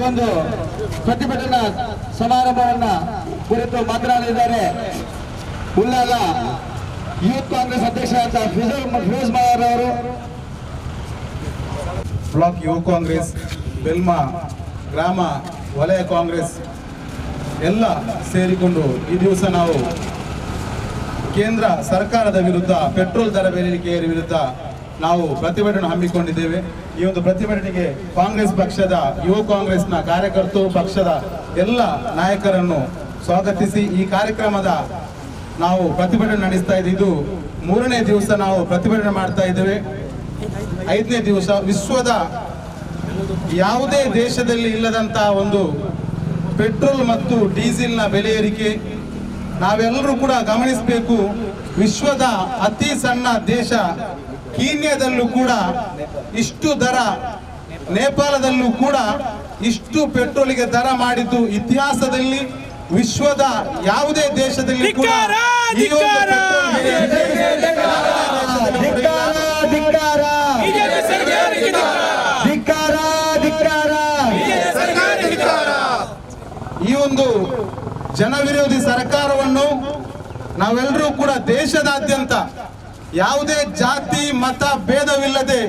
ಒಂದು ಪ್ರತಿಭಟನಾ ಸಮಾರಂಭವನ್ನ ಕುರಿತು ಮಾತನಾಡಿದ್ದಾರೆ ಉಳ್ಳಾಲ ಯೂತ್ ಕಾಂಗ್ರೆಸ್ ಅಧ್ಯಕ್ಷರಾದ ಫಿರೋಜ್ ಮಯಾರ್ ಅವರು. ಬ್ಲಾಕ್ ಯುವ ಕಾಂಗ್ರೆಸ್, ಬೆಲ್ಮಾ ಗ್ರಾಮ ವಲಯ ಕಾಂಗ್ರೆಸ್ ಎಲ್ಲ ಸೇರಿಕೊಂಡು ಈ ದಿವಸ ನಾವು ಕೇಂದ್ರ ಸರ್ಕಾರದ ವಿರುದ್ಧ ಪೆಟ್ರೋಲ್ ದರ ಏರಿಕೆಯ ವಿರುದ್ಧ ನಾವು ಪ್ರತಿಭಟನೆ ಹಮ್ಮಿಕೊಂಡಿದ್ದೇವೆ. ಈ ಒಂದು ಪ್ರತಿಭಟನೆಗೆ ಕಾಂಗ್ರೆಸ್ ಪಕ್ಷದ ಯುವ ಕಾಂಗ್ರೆಸ್ನ ಕಾರ್ಯಕರ್ತರು ಪಕ್ಷದ ಎಲ್ಲ ನಾಯಕರನ್ನು ಸ್ವಾಗತಿಸಿ ಈ ಕಾರ್ಯಕ್ರಮದ ನಾವು ಪ್ರತಿಭಟನೆ ನಡೆಸ್ತಾ ಇದ್ದೀವಿ. ಇದು 3ನೇ ದಿವಸ ನಾವು ಪ್ರತಿಭಟನೆ ಮಾಡ್ತಾ ಇದ್ದೇವೆ. 5ನೇ ದಿವಸ ವಿಶ್ವದ ಯಾವುದೇ ದೇಶದಲ್ಲಿ ಇಲ್ಲದಂತಹ ಒಂದು ಪೆಟ್ರೋಲ್ ಮತ್ತು ಡೀಸೆಲ್ನ ಬೆಲೆ ಏರಿಕೆ ನಾವೆಲ್ಲರೂ ಕೂಡ ಗಮನಿಸಬೇಕು. ವಿಶ್ವದ ಅತಿ ಸಣ್ಣ ದೇಶ ಕೀನ್ಯಾದಲ್ಲೂ ಕೂಡ ಇಷ್ಟು ದರ, ನೇಪಾಳದಲ್ಲೂ ಕೂಡ ಇಷ್ಟು ಪೆಟ್ರೋಲಿಗೆ ದರ ಮಾಡಿದ್ದು ಇತಿಹಾಸದಲ್ಲಿ ವಿಶ್ವದ ಯಾವುದೇ ದೇಶದಲ್ಲಿ ಕೂಡ ಈ ಒಂದು ಪೆಟ್ರೋಲ್ ಈ ಒಂದು ಜನವಿರೋಧಿ ಸರ್ಕಾರವನ್ನು ನಾವೆಲ್ಲರೂ ಕೂಡ ದೇಶದಾದ್ಯಂತ ಯಾವುದೇ ಜಾತಿ ಮತ ಭೇದವಿಲ್ಲದೆ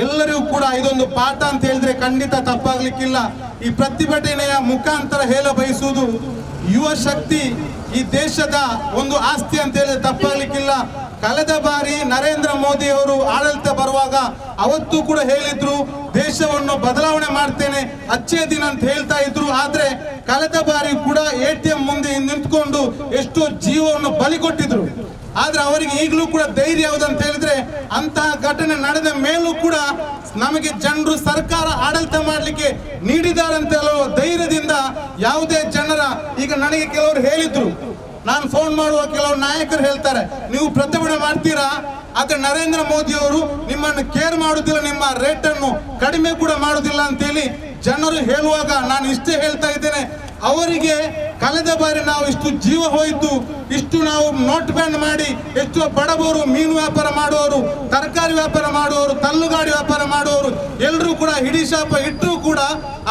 ಎಲ್ಲರಿಗೂ ಕೂಡ ಇದೊಂದು ಪಾಠ ಅಂತ ಹೇಳಿದ್ರೆ ಖಂಡಿತ ತಪ್ಪಾಗ್ಲಿಕ್ಕಿಲ್ಲ. ಈ ಪ್ರತಿಭಟನೆಯ ಮುಖಾಂತರ ಹೇಳ ಬಯಸುವುದು ಯುವ ಶಕ್ತಿ ಈ ದೇಶದ ಒಂದು ಆಸ್ತಿ ಅಂತ ಹೇಳಿದ್ರೆ ತಪ್ಪಾಗ್ಲಿಕ್ಕಿಲ್ಲ. ಕಳೆದ ಬಾರಿ ನರೇಂದ್ರ ಮೋದಿ ಅವರು ಆಡಳಿತ ಬರುವಾಗ ಅವತ್ತು ಕೂಡ ಹೇಳಿದ್ರು ದೇಶವನ್ನು ಬದಲಾವಣೆ ಮಾಡ್ತೇನೆ ಅಚ್ಚೇ ದಿನ ಅಂತ ಹೇಳ್ತಾ ಇದ್ರು. ಆದ್ರೆ ಕಳೆದ ಬಾರಿ ಕೂಡ ATM ಮುಂದೆ ನಿಂತ್ಕೊಂಡು ಎಷ್ಟೋ ಜೀವವನ್ನು ಬಲಿ ಕೊಟ್ಟಿದ್ರು. ಆದ್ರೆ ಅವರಿಗೆ ಈಗಲೂ ಕೂಡ ಧೈರ್ಯ ಯಾವುದಂತ ಹೇಳಿದ್ರೆ ಅಂತಹ ಘಟನೆ ನಡೆದ ಮೇಲೂ ಕೂಡ ನಮಗೆ ಜನರು ಸರ್ಕಾರ ಆಡಳಿತ ಮಾಡ್ಲಿಕ್ಕೆ ನೀಡಿದಾರಂತ ಧೈರ್ಯದಿಂದ ಯಾವುದೇ ಜನರ ಈಗ ನನಗೆ ಕೆಲವರು ಹೇಳಿದ್ರು, ನಾನು ಫೋನ್ ಮಾಡುವ ಕೆಲವರು ನಾಯಕರು ಹೇಳ್ತಾರೆ ನೀವು ಪ್ರತಿಭಟನೆ ಮಾಡ್ತೀರಾ ಆದ್ರೆ ನರೇಂದ್ರ ಮೋದಿ ಅವರು ನಿಮ್ಮನ್ನು ಕೇರ್ ಮಾಡುದಿಲ್ಲ, ನಿಮ್ಮ ರೇಟ್ ಅನ್ನು ಕಡಿಮೆ ಕೂಡ ಮಾಡುದಿಲ್ಲ ಅಂತೇಳಿ ಜನರು ಹೇಳುವಾಗ ನಾನು ಇಷ್ಟೇ ಹೇಳ್ತಾ ಇದ್ದೇನೆ, ಅವರಿಗೆ ಕಳೆದ ಬಾರಿ ನಾವು ಇಷ್ಟು ಜೀವ ಹೋಯಿತು, ಇಷ್ಟು ನಾವು ನೋಟ್ ಬ್ಯಾನ್ ಮಾಡಿ ಎಷ್ಟೋ ಬಡವರು, ಮೀನು ವ್ಯಾಪಾರ ಮಾಡುವವರು, ತರಕಾರಿ ವ್ಯಾಪಾರ ಮಾಡುವವರು, ತಳ್ಳುಗಾಡಿ ವ್ಯಾಪಾರ ಮಾಡುವವರು ಎಲ್ಲರೂ ಕೂಡ ಹಿಡಿ ಶಾಪ ಇಟ್ಟರೂ ಕೂಡ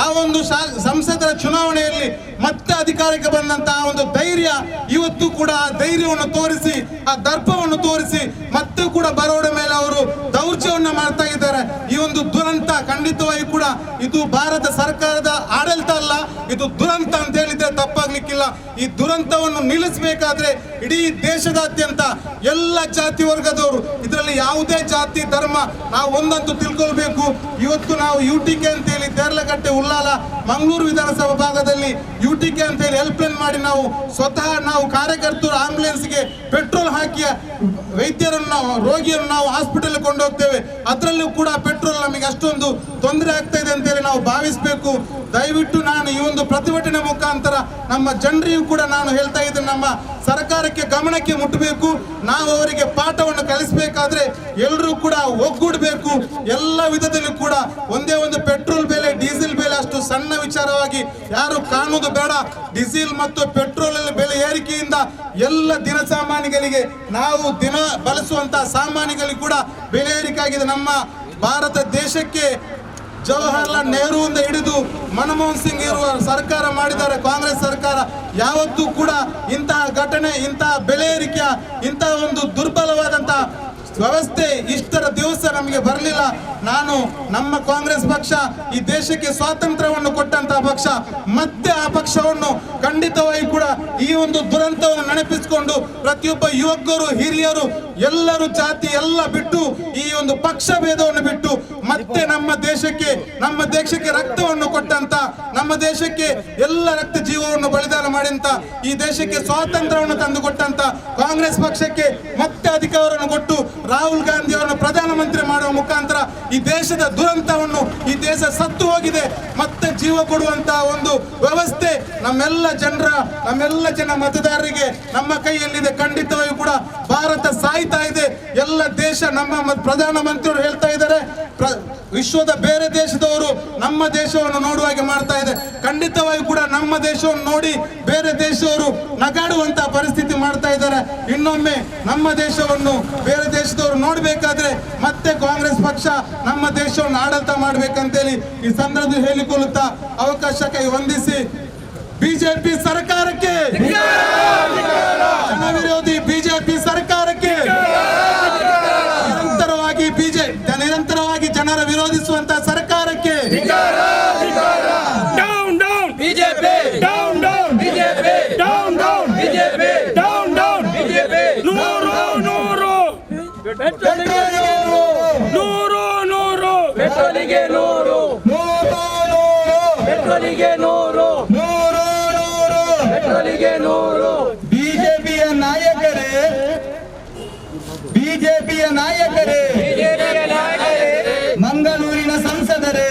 ಆ ಒಂದು ಸಂಸದರ ಚುನಾವಣೆಯಲ್ಲಿ ಮತ್ತೆ ಅಧಿಕಾರಕ್ಕೆ ಬಂದಂತಹ ಒಂದು ಧೈರ್ಯ ಇವತ್ತು ಕೂಡ ಆ ಧೈರ್ಯವನ್ನು ತೋರಿಸಿ, ಆ ದರ್ಪವನ್ನು ತೋರಿಸಿ ಮತ್ತೆ ಕೂಡ ಬರೋಡ ಮೇಲೆ ಅವರು ದೌರ್ಜನ್ಯ ಮಾಡ್ತಾ ಇದ್ದಾರೆ. ಈ ಒಂದು ದುರಂತ ಖಂಡಿತವಾಗಿ ಕೂಡ ಇದು ಭಾರತ ಸರ್ಕಾರದ ಆಡಳಿತ ಅಲ್ಲ, ಇದು ದುರಂತ ಅಂತ ಹೇಳಿದ್ರೆ ತಪ್ಪಾಗ್ಲಿಕ್ಕಿಲ್ಲ. ಈ ದುರಂತವನ್ನು ನಿಲ್ಲಿಸಬೇಕಾದ್ರೆ ಇಡೀ ದೇಶದಾದ್ಯಂತ ಎಲ್ಲ ಜಾತಿ ವರ್ಗದವರು, ಇದರಲ್ಲಿ ಯಾವುದೇ ಜಾತಿ ಧರ್ಮ ನಾವು ಒಂದಂತೂ ತಿಳ್ಕೊಳ್ಬೇಕು. ಇವತ್ತು ನಾವು UTK ಅಂತ ಹೇಳಿ ದೇರ್ಲಗಟ್ಟೆ ಉಳ್ಳಾಲ ಮಂಗಳೂರು ವಿಧಾನಸಭಾ ಭಾಗದಲ್ಲಿ UTK ಅಂತ ಹೇಳಿ ಹೆಲ್ಪ್ ಲೈನ್ ಮಾಡಿ ನಾವು ಸ್ವತಃ ನಾವು ಕಾರ್ಯಕರ್ತರು ಆಂಬ್ಯುಲೆನ್ಸ್ಗೆ ಪೆಟ್ರೋಲ್ ಹಾಕಿ ವೈದ್ಯರನ್ನು ರೋಗಿಯನ್ನು ನಾವು ಹಾಸ್ಪಿಟಲ್ ಕೊಂಡೋಗ್ತೇವೆ. ಅದರಲ್ಲೂ ಕೂಡ ಪೆಟ್ರೋಲ್ ನಮಗೆ ಅಷ್ಟೊಂದು ತೊಂದರೆ ಆಗ್ತಾ ಇದೆ ಅಂತೇಳಿ ನಾವು ಭಾವಿಸಬೇಕು. ದಯವಿಟ್ಟು ನಾನು ಈ ಒಂದು ಪ್ರತಿಭಟನೆ ಮುಖಾಂತರ ನಮ್ಮ ಜನರಿಗೂ ಕೂಡ ನಾನು ಹೇಳ್ತಾ ಇದ್ದೇನೆ, ನಮ್ಮ ಸರ್ಕಾರಕ್ಕೆ ಗಮನಕ್ಕೆ ಮುಟ್ಟಬೇಕು. ನಾವು ಅವರಿಗೆ ಪಾಠವನ್ನು ಕಲಿಸಬೇಕಾದ್ರೆ ಎಲ್ಲರೂ ಕೂಡ ಒಗ್ಗೂಡಬೇಕು. ಎಲ್ಲ ವಿಧದಲ್ಲಿ ಕೂಡ ಒಂದೇ ಒಂದು ಪೆಟ್ರೋಲ್ ಬೆಲೆ, ಡೀಸೆಲ್ ಬೆಲೆ ಅಷ್ಟು ಸಣ್ಣ ವಿಚಾರವಾಗಿ ಯಾರು ಕಾಣುವುದು ಬೇಡ. ಡೀಸೆಲ್ ಮತ್ತು ಪೆಟ್ರೋಲ್ ಬೆಲೆ ಏರಿಕೆಯಿಂದ ಎಲ್ಲ ದಿನ ಸಾಮಾನ್ಯಗಳಿಗೆ, ನಾವು ದಿನ ಬಳಸುವಂತಹ ಸಾಮಾನ್ಯಗಳಿಗೆ ಕೂಡ ಬೆಲೆ ಏರಿಕೆ ಆಗಿದೆ. ನಮ್ಮ ಭಾರತ ದೇಶಕ್ಕೆ ಜವಾಹರ್ಲಾಲ್ ನೆಹರುವಿಂದ ಹಿಡಿದು ಮನಮೋಹನ್ ಸಿಂಗ್ ಇರುವ ಸರ್ಕಾರ ಮಾಡಿದ್ದಾರೆ ಕಾಂಗ್ರೆಸ್ ಸರ್ಕಾರ. ಯಾವತ್ತೂ ಕೂಡ ಇಂತಹ ಘಟನೆ, ಇಂತಹ ಬೆಲೆ ಏರಿಕೆಯ, ಇಂತಹ ಒಂದು ದುರ್ಬಲವಾದಂತಹ ವ್ಯವಸ್ಥೆ ಇಷ್ಟರ ದಿವಸ ನಮಗೆ ಬರಲಿಲ್ಲ. ನಾನು ನಮ್ಮ ಕಾಂಗ್ರೆಸ್ ಪಕ್ಷ ಈ ದೇಶಕ್ಕೆ ಸ್ವಾತಂತ್ರ್ಯವನ್ನು ಕೊಟ್ಟಂತಹ ಪಕ್ಷ, ಮತ್ತೆ ಆ ಪಕ್ಷವನ್ನು ಖಂಡಿತವಾಗಿ ಕೂಡ ಈ ಒಂದು ದುರಂತವನ್ನು ನೆನಪಿಸಿಕೊಂಡು ಪ್ರತಿಯೊಬ್ಬ ಯುವಕರು, ಹಿರಿಯರು ಎಲ್ಲರೂ ಜಾತಿ ಎಲ್ಲ ಬಿಟ್ಟು ಈ ಒಂದು ಪಕ್ಷ ಭೇದವನ್ನು ಬಿಟ್ಟು ಮತ್ತೆ ನಮ್ಮ ದೇಶಕ್ಕೆ ರಕ್ತವನ್ನು ಕೊಟ್ಟಂತ, ನಮ್ಮ ದೇಶಕ್ಕೆ ಎಲ್ಲ ರಕ್ತ ಜೀವವನ್ನು ಬಲಿದಾನ ಮಾಡಿದಂತ, ಈ ದೇಶಕ್ಕೆ ಸ್ವಾತಂತ್ರ್ಯವನ್ನು ತಂದುಕೊಟ್ಟಂತ ಕಾಂಗ್ರೆಸ್ ಪಕ್ಷಕ್ಕೆ ಮತ್ತೆ ಅಧಿಕಾರವನ್ನು ಕೊಟ್ಟು ರಾಹುಲ್ ಗಾಂಧಿ ಅವರನ್ನು ಪ್ರಧಾನಮಂತ್ರಿ ಮಾಡುವ ಮುಖಾಂತರ ಈ ದೇಶದ ದುರಂತವನ್ನು, ಈ ದೇಶ ಸತ್ತು ಹೋಗಿದೆ, ಮತ್ತೆ ಜೀವ ಕೊಡುವಂತಹ ಒಂದು ವ್ಯವಸ್ಥೆ ನಮ್ಮೆಲ್ಲ ಜನ ಮತದಾರರಿಗೆ ನಮ್ಮ ಕೈಯಲ್ಲಿದೆ. ಖಂಡಿತವಾಗಿ ಕೂಡ ಭಾರತ ಸಾಯ್ತಾ ಇದೆ. ಎಲ್ಲ ದೇಶ, ನಮ್ಮ ಪ್ರಧಾನಮಂತ್ರಿಯವರು ಹೇಳ್ತಾ ಇದ್ದಾರೆ, ವಿಶ್ವದ ಬೇರೆ ದೇಶದವರು ನಮ್ಮ ದೇಶವನ್ನು ನೋಡುವಾಗೆ ಮಾಡ್ತಾ ಇದೆ. ಖಂಡಿತವಾಗಿ ಕೂಡ ನಮ್ಮ ದೇಶವನ್ನು ನೋಡಿ ಬೇರೆ ದೇಶವರು ನಗಾಡುವಂತಹ ಪರಿಸ್ಥಿತಿ ಮಾಡ್ತಾ ಇದ್ದಾರೆ. ಇನ್ನೊಮ್ಮೆ ನಮ್ಮ ದೇಶವನ್ನು ಬೇರೆ ದೇಶದ ರಾಜ್ಯದವರು ನೋಡ್ಬೇಕಾದ್ರೆ ಮತ್ತೆ ಕಾಂಗ್ರೆಸ್ ಪಕ್ಷ ನಮ್ಮ ದೇಶವನ್ನು ಆಡಳಿತ ಮಾಡ್ಬೇಕಂತೇಳಿ ಈ ಸಂದರ್ಭದಲ್ಲಿ ಹೇಳಿಕೊಳ್ಳುತ್ತಾ ಅವಕಾಶಕ್ಕೆ ವಂದಿಸಿ ಬಿಜೆಪಿ ಸರ್ಕಾರಕ್ಕೆ, ಜನ ವಿರೋಧಿ ಬಿಜೆಪಿ ಸರ್ಕಾರಕ್ಕೆ, ನಿರಂತರವಾಗಿ ಜನರ ವಿರೋಧಿಸುವಂತ ಸರ್ಕಾರಕ್ಕೆ down down BJP, down down BJP, down down BJP, down down BJP. ನೂರು ನೂರು ನೂರು ನೂರು ಪೆಟ್ರೋಲಿಗೆ ನೂರು, ಪೆಟ್ರೋಲಿಗೆ ನೂರು, ಪೆಟ್ರೋಲಿಗೆ ನೂರು. ಬಿಜೆಪಿಯ ನಾಯಕರೇ, ಬಿಜೆಪಿಯ ನಾಯಕರೇ, ಮಂಗಳೂರಿನ ಸಂಸದರೇ,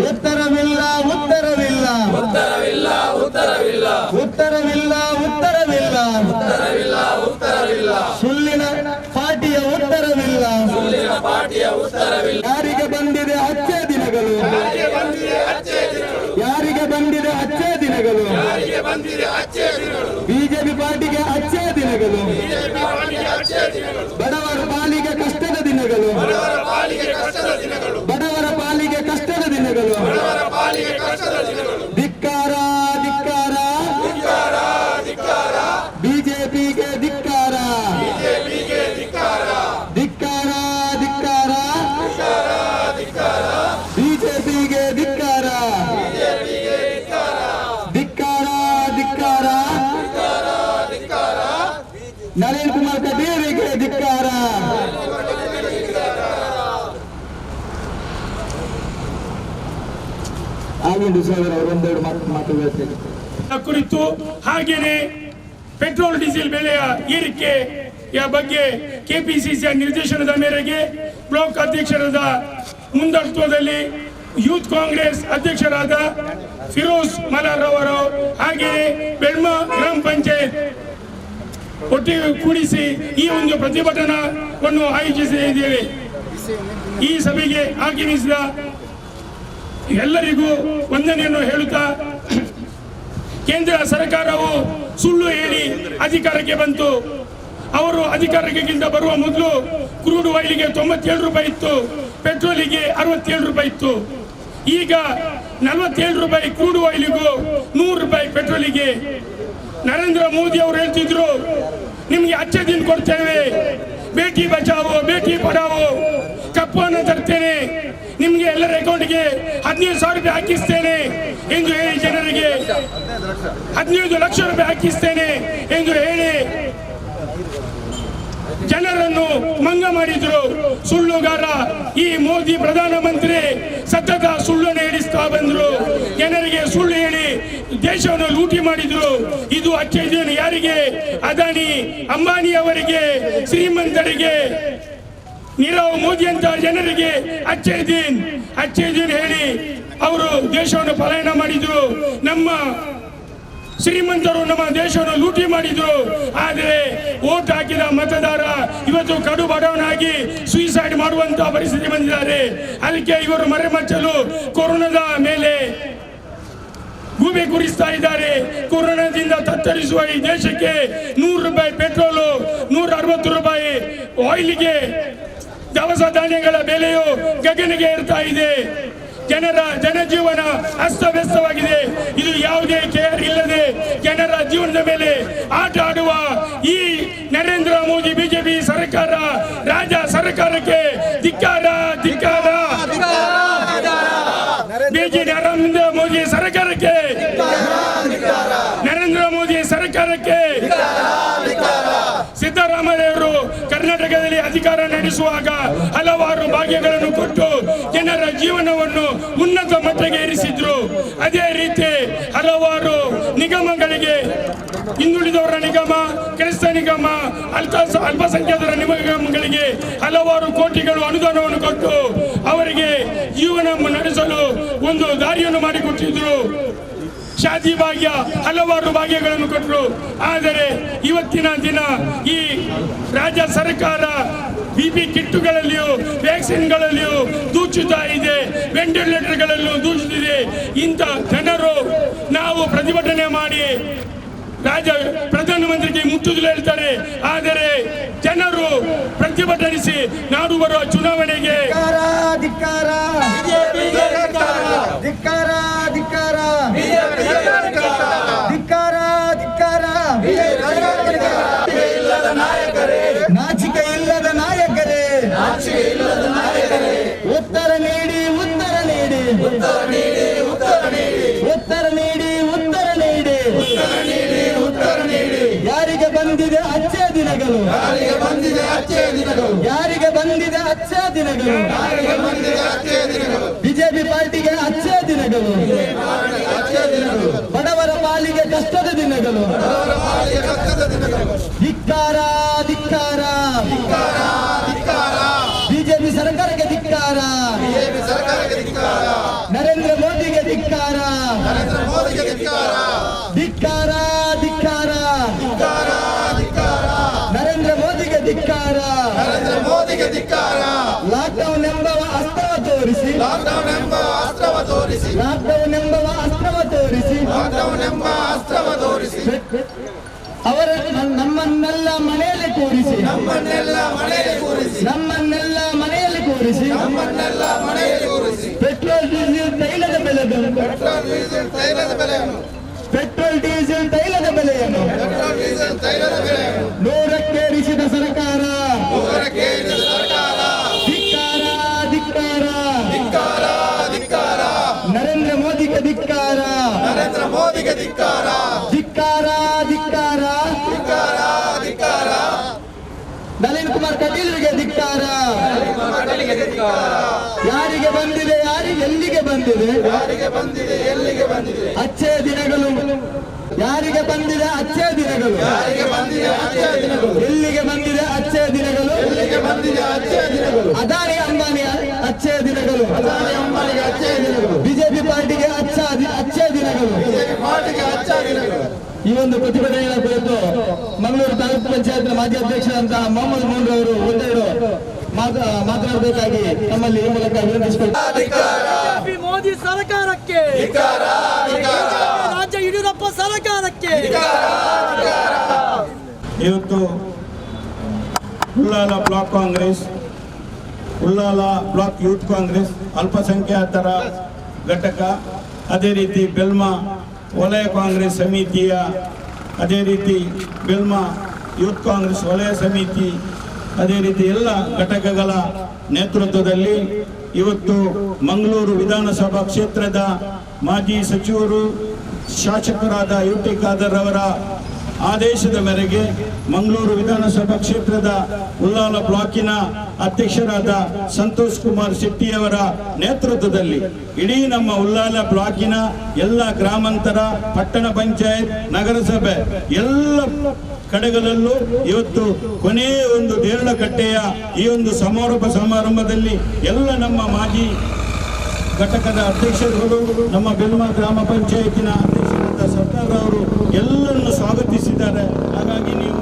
ಉತ್ತರವಿಲ್ಲ ಉತ್ತರವಿಲ್ಲ ಉತ್ತರವಿಲ್ಲ ಉತ್ತರವಿಲ್ಲ ಉತ್ತರವಿಲ್ಲ ಉತ್ತರವಿಲ್ಲ ಉತ್ತರವಿಲ್ಲ ಉತ್ತರವಿಲ್ಲ ಸುಳ್ಳಿನ ಪಾರ್ಟಿಯ ಉತ್ತರವಿಲ್ಲ, ಸುಳ್ಳಿನ ಪಾರ್ಟಿಯ ಉತ್ತರವಿಲ್ಲ. ಯಾರಿಗೆ ಬಂದಿದೆ ಅಚ್ಚೇ ದಿನಗಳು, ಯಾರಿಗೆ ಬಂದಿದೆ ಅಚ್ಚೇ ದಿನಗಳು, ಬಿಜೆಪಿ ಪಾರ್ಟಿಗೆ ಅಚ್ಚೇ ದಿನಗಳು, ಬಡವರ ಪಾಲಿಗೆ ಕಷ್ಟದ ದಿನಗಳು, ಬಡವರ ಪಾಲಿಗೆ ಕಷ್ಟದ ದಿನಗಳು. ಧಿಕ್ಕಾರ ಧಿಕ್ಕಾರ ಬಿಜೆಪಿಗೆ ಧಿಕ್ಕಾರ, ಧಿಕ್ಕಾರ ಧಿಕ್ಕಾರ ಬಿಜೆಪಿಗೆ ಧಿಕ್ಕಾರ, ಧಿಕ್ಕಾರ ಧಿಕ್ಕಾರ ನಳಿನ್ ಕುಮಾರ್ ಕಟೀಲ್ಗೆ ಧಿಕ್ಕಾರ. ಆಗಿಂದು ಸರ್ ಒಂದೆರಡು ಮಾತು ಹೇಳ್ತೇನೆ ಕುರಿತು, ಹಾಗೇನೆ ಪೆಟ್ರೋಲ್ ಡೀಸೆಲ್ ಬೆಲೆಯ ಏರಿಕೆಯ ಬಗ್ಗೆ ಕೆಪಿಸಿಸಿಯ ನಿರ್ದೇಶನದ ಮೇರೆಗೆ ಬ್ಲಾಕ್ ಅಧ್ಯಕ್ಷರಾದ ಮುಂದಾಳತ್ವದಲ್ಲಿ ಯೂತ್ ಕಾಂಗ್ರೆಸ್ ಅಧ್ಯಕ್ಷರಾದ ಫಿರೋಜ್ ಮಲಾರ್ ಅವರು ಹಾಗೆಯೇ ಬೆಳ್ಮ ಗ್ರಾಮ ಪಂಚಾಯತ್ ಒಟ್ಟಿಗೆ ಕೂಡಿಸಿ ಈ ಒಂದು ಪ್ರತಿಭಟನಾವನ್ನು ಆಯೋಜಿಸಿದ್ದೇವೆ. ಈ ಸಭೆಗೆ ಆಗಮಿಸಿದ ಎಲ್ಲರಿಗೂ ವಂದನೆಯನ್ನು ಹೇಳುತ್ತಾ, ಕೇಂದ್ರ ಸರ್ಕಾರವು ಸುಳ್ಳು ಹೇಳಿ ಅಧಿಕಾರಕ್ಕೆ ಬಂತು. ಅವರು ಅಧಿಕಾರಕ್ಕಿಂತ ಬರುವ ಮೊದಲು ಕ್ರೂಡ್ ಆಯಿಲ್ಗೆ 97 ರೂಪಾಯಿ ಇತ್ತು, ಪೆಟ್ರೋಲಿಗೆ 67 ರೂಪಾಯಿ ಇತ್ತು. ಈಗ 47 ರೂಪಾಯಿ ಕ್ರೂಡ್ ಆಯಿಲ್ಗೂ 100 ರೂಪಾಯಿ ಪೆಟ್ರೋಲಿಗೆ. ನರೇಂದ್ರ ಮೋದಿ ಅವರು ಹೇಳ್ತಿದ್ರು, ನಿಮಗೆ ಅಚ್ಚೆ ದಿನ ಕೊಡ್ತೇವೆ, ಬೇಟಿ ಬಚಾವೋ ಬೇಟಿ ಪಡಾವೋ, ಕಪ್ಪನ್ನು ತರ್ತೇನೆ, ನಿಮಗೆ ಎಲ್ಲರ ಅಕೌಂಟ್ಗೆ 15,000 ರೂಪಾಯಿ ಹಾಕಿಸ್ತೇನೆ ಎಂದು ಹೇಳಿ ಜನರಿಗೆ 15 ಲಕ್ಷ ರೂಪಾಯಿ ಹಾಕಿಸ್ತೇನೆ ಎಂದು ಹೇಳಿ ಜನರನ್ನು ಮಂಗ ಮಾಡಿದ್ರು. ಸುಳ್ಳುಗಾರ ಈ ಮೋದಿ ಪ್ರಧಾನಮಂತ್ರಿ ಸತತ ಸುಳ್ಳನ್ನು ಹೇಳಿಸ್ತಾ ಬಂದ್ರು. ಜನರಿಗೆ ಸುಳ್ಳು ಹೇಳಿ ದೇಶವನ್ನು ಲೂಟಿ ಮಾಡಿದ್ರು. ಇದು ಅಚ್ಚೆ ದಿನ ಯಾರಿಗೆ? ಅದಾನಿ ಅಂಬಾನಿ ಅವರಿಗೆ, ಶ್ರೀಮಂತರಿಗೆ, ನೀರವ್ ಮೋದಿ ಅಂತ ಜನರಿಗೆ ಅಚ್ಚೆ ದಿನ ಹೇಳಿ ಅವರು ದೇಶವನ್ನು ಪಲಾಯನ ಮಾಡಿದ್ರು. ನಮ್ಮ ಶ್ರೀಮಂತರು ನಮ್ಮ ದೇಶವನ್ನು ಲೂಟಿ ಮಾಡಿದ್ರು. ಆದರೆ ವೋಟ್ ಹಾಕಿದ ಮತದಾರ ಇವತ್ತು ಕಡು ಬಡವನಾಗಿ ಸೂಸೈಡ್ ಮಾಡುವಂತ ಪರಿಸ್ಥಿತಿ ಬಂದಿದ್ದಾರೆ. ಅದಕ್ಕೆ ಇವರು ಮರೆಮಚ್ಚಲು ಕೊರೋನಾದ ಮೇಲೆ ಗೂಬೆ ಕುರಿಸ್ತಾ ಇದ್ದಾರೆ. ಕೊರೋನಾದಿಂದ ತತ್ತರಿಸುವ ಈ ದೇಶಕ್ಕೆ 100 ರೂಪಾಯಿ ಪೆಟ್ರೋಲು, 160 ರೂಪಾಯಿ ಆಯಿಲ್ಗೆ, ದವಸ ಧಾನ್ಯಗಳ ಬೆಲೆಯು ಗಗನಗೆ ಏರ್ತಾ ಇದೆ. ಜನರ ಜನಜೀವನ ಅಸ್ತವ್ಯಸ್ತವಾಗಿದೆ. ಇದು ಯಾವುದೇ ಕೇರ್ ಇಲ್ಲದೆ ಜನರ ಜೀವನದ ಮೇಲೆ ಆಟ ಆಡುವ ಈ ನರೇಂದ್ರ ಮೋದಿ ಬಿಜೆಪಿ ಸರ್ಕಾರ, ರಾಜ್ಯ ಸರ್ಕಾರಕ್ಕೆ ಧಿಕ್ಕಾರ ಧಿಕ್ಕಾರ. ನರೇಂದ್ರ ಮೋದಿ ಸರ್ಕಾರಕ್ಕೆ, ನರೇಂದ್ರ ಮೋದಿ ಸರ್ಕಾರಕ್ಕೆ. ಸಿದ್ದರಾಮಯ್ಯವರು ಕರ್ನಾಟಕದಲ್ಲಿ ಅಧಿಕಾರ ನಡೆಸುವಾಗ ಹಲವಾರು ಭಾಗ್ಯಗಳನ್ನು ಕೊಟ್ಟು ಜನರ ಜೀವನವನ್ನು ಉನ್ನತ ಮಟ್ಟಕ್ಕೆ ಏರಿಸಿದ್ರು. ಅದೇ ರೀತಿ ಹಲವಾರು ನಿಗಮಗಳಿಗೆ, ಹಿಂದುಳಿದವರ ನಿಗಮ, ಕ್ರೈಸ್ತ ನಿಗಮ, ಅಲ್ಪಸಂಖ್ಯಾತರ ನಿಗಮಗಳಿಗೆ ಹಲವಾರು ಕೋಟಿಗಳು ಅನುದಾನವನ್ನು ಕೊಟ್ಟು ಅವರಿಗೆ ಜೀವನ ನಡೆಸಲು ಒಂದು ದಾರಿಯನ್ನು ಮಾಡಿಕೊಟ್ಟಿದ್ರು. ಶಾದಿ ಭಾಗ್ಯ, ಹಲವಾರು ಭಾಗ್ಯಗಳನ್ನು ಕೊಟ್ಟರು. ಆದರೆ ಇವತ್ತಿನ ದಿನ ಈ ರಾಜ್ಯ ಸರ್ಕಾರ ಬಿಪಿ ಕಿಟ್ಟುಗಳಲ್ಲಿಯೂ ವ್ಯಾಕ್ಸಿನ್ಗಳಲ್ಲಿಯೂ ದೂಚುತ್ತಾ ಇದೆ, ವೆಂಟಿಲೇಟರ್ಗಳಲ್ಲೂ ದೂಚುತ್ತಿದೆ. ಇಂಥ ಜನರು ನಾವು ಪ್ರತಿಭಟನೆ ಮಾಡಿ ಪ್ರಧಾನಮಂತ್ರಿಗೆ ಮುಟ್ಟುದಲು ಹೇಳ್ತಾರೆ. ಆದರೆ ಜನರು ಪ್ರತಿಭಟನಿಸಿ ನಾಡು ಬರುವ ಚುನಾವಣೆಗೆ ಧಿಕ್ಕಾರ ಧಿಕ್ಕಾರ ಧಿಕ್ಕಾರ ಧಿಕ್ಕಾರ ಧಿಕ್ಕಾರ ನಾಚಿಕೆ ಇಲ್ಲದ ನಾಯಕರೇ ಉತ್ತರ ನೀಡಿ ಉತ್ತರ ನೀಡಿ ಉತ್ತರ ನೀಡಿ ಯಾರಿಗೆ ಬಂದಿದೆ ಅಚ್ಚೇ ದಿನಗಳು ಯಾರಿಗೆ ಬಂದಿದೆ ಅಚ್ಚೇ ದಿನಗಳು ಬಿಜೆಪಿ ಪಾರ್ಟಿಗೆ ಅಚ್ಚೇ ದಿನಗಳು ಬಡವರ ಪಾಲಿಗೆ ಕಷ್ಟದ ದಿನಗಳು ಧಿಕ್ಕಾರ ಧಿಕ್ಕಾರ ಬಿಜೆಪಿ ಸರ್ಕಾರಕ್ಕೆ ಧಿಕ್ಕಾರ ನರೇಂದ್ರ ಮೋದಿಗೆ ಧಿಕ್ಕಾರ ಧಿಕ್ಕಾರ ಧಿಕ್ಕಾರ ನರೇಂದ್ರ ಮೋದಿಗೆ ಧಿಕ್ಕಾರ ಲಾಕ್ಡೌನ್ ಎಂಬವ ಅಸ್ತ್ರವ ತೋರಿಸಿ ಲಾಕ್ಡೌನ್ ಎಂಬವ ಅಸ್ತ್ರವ ತೋರಿಸಿ ಅವರ ನಮ್ಮನ್ನೆಲ್ಲ ಮನೆಯಲ್ಲಿ ಕೂರಿಸಿ ಪೆಟ್ರೋಲ್ ಡೀಸೆಲ್ ತೈಲದ ಬೆಲೆಯನ್ನು ನೂರಕ್ಕೇರಿಸಿದ ಸರ್ಕಾರ ಧಿಕ್ಕಾರ ನರೇಂದ್ರ ಮೋದಿಗೆ ಧಿಕ್ಕಾರ ಧಿಕ್ಕಾರ ನಳಿನ್ ಕುಮಾರ್ ಕಟೀಲ್ರಿಗೆ ಧಿಕ್ಕಾರ ಯಾರಿಗೆ ಬಂದಿದೆ ಎಲ್ಲಿಗೆ ಬಂದಿದೆ ಅಚ್ಚೇ ದಿನಗಳು ಯಾರಿಗೆ ಬಂದಿದೆ ಅಚ್ಚೇ ದಿನಗಳು ಎಲ್ಲಿಗೆ ಬಂದಿದೆ ಅಚ್ಚೇ ದಿನಗಳು ಅದಾನಿ ಅಂಬಾನಿ ಅಚ್ಚೇ ದಿನಗಳು ಬಿಜೆಪಿ ಪಾರ್ಟಿಗೆ ಅಚ್ಚೇ ದಿನಗಳು ಈ ಒಂದು ಪ್ರತಿಭಟನೆಗಳ ಕುರಿತು ಮಂಗಳೂರು ತಾಲೂಕು ಪಂಚಾಯತ್ ಮಾಜಿ ಅಧ್ಯಕ್ಷರಾದಂತಹ ಮೊಹಮ್ಮದ್ ಮೂನ್ ಅವರು ಒಂದೆರಡು ಮಾತನಾಡಬೇಕಾಗಿ ನಮ್ಮಲ್ಲಿ ಈ ಮೂಲಕ ವಿನಂತಿಸಿಕೊಳ್ಳುತ್ತಾರೆ. ಮೋದಿ ಸರ್ಕಾರಕ್ಕೆ ರಾಜ್ಯ ಯಡಿಯೂರಪ್ಪ ಸರ್ಕಾರಕ್ಕೆ ಇವತ್ತು Ullal block Congress, Ullal block youth Congress ಅಲ್ಪಸಂಖ್ಯಾತರ ಘಟಕ, ಅದೇ ರೀತಿ ಬೆಲ್ಮಾ ವಲಯ ಕಾಂಗ್ರೆಸ್ ಸಮಿತಿಯ, ಅದೇ ರೀತಿ ಬೆಲ್ಮಾ ಯೂತ್ ಕಾಂಗ್ರೆಸ್ ವಲಯ ಸಮಿತಿ, ಅದೇ ರೀತಿ ಎಲ್ಲ ಘಟಕಗಳ ನೇತೃತ್ವದಲ್ಲಿ ಇವತ್ತು ಮಂಗಳೂರು ವಿಧಾನಸಭಾ ಕ್ಷೇತ್ರದ ಮಾಜಿ ಸಚಿವರು ಶಾಸಕರಾದ UT ಖಾದರ್ ಅವರ ಆದೇಶದ ಮೇರೆಗೆ ಮಂಗಳೂರು ವಿಧಾನಸಭಾ ಕ್ಷೇತ್ರದ ಉಳ್ಳಾಲ ಬ್ಲಾಕಿನ ಅಧ್ಯಕ್ಷರಾದ ಸಂತೋಷ್ ಕುಮಾರ್ ಶೆಟ್ಟಿಯವರ ನೇತೃತ್ವದಲ್ಲಿ ಇಡೀ ನಮ್ಮ ಉಳ್ಳಾಲ ಬ್ಲಾಕಿನ ಎಲ್ಲ ಗ್ರಾಮಾಂತರ, ಪಟ್ಟಣ ಪಂಚಾಯತ್, ನಗರಸಭೆ ಎಲ್ಲ ಕಡೆಗಳಲ್ಲೂ ಇವತ್ತು ಕೊನೆಯ ಒಂದು ದೇರಳಕಟ್ಟೆಯ ಈ ಒಂದು ಸಮಾರಂಭದಲ್ಲಿ ಎಲ್ಲ ನಮ್ಮ ಮಾಜಿ ಘಟಕದ ಅಧ್ಯಕ್ಷರುಗಳು, ನಮ್ಮ ಬೆಲ್ಮಾ ಗ್ರಾಮ ಪಂಚಾಯತಿನ ಅಧ್ಯಕ್ಷರಾದ ಸರ್ದಾರ್ ಅವರು ಎಲ್ಲರನ್ನು ಸ್ವಾಗತಿಸಿದ್ದಾರೆ. ಹಾಗಾಗಿ ನೀವು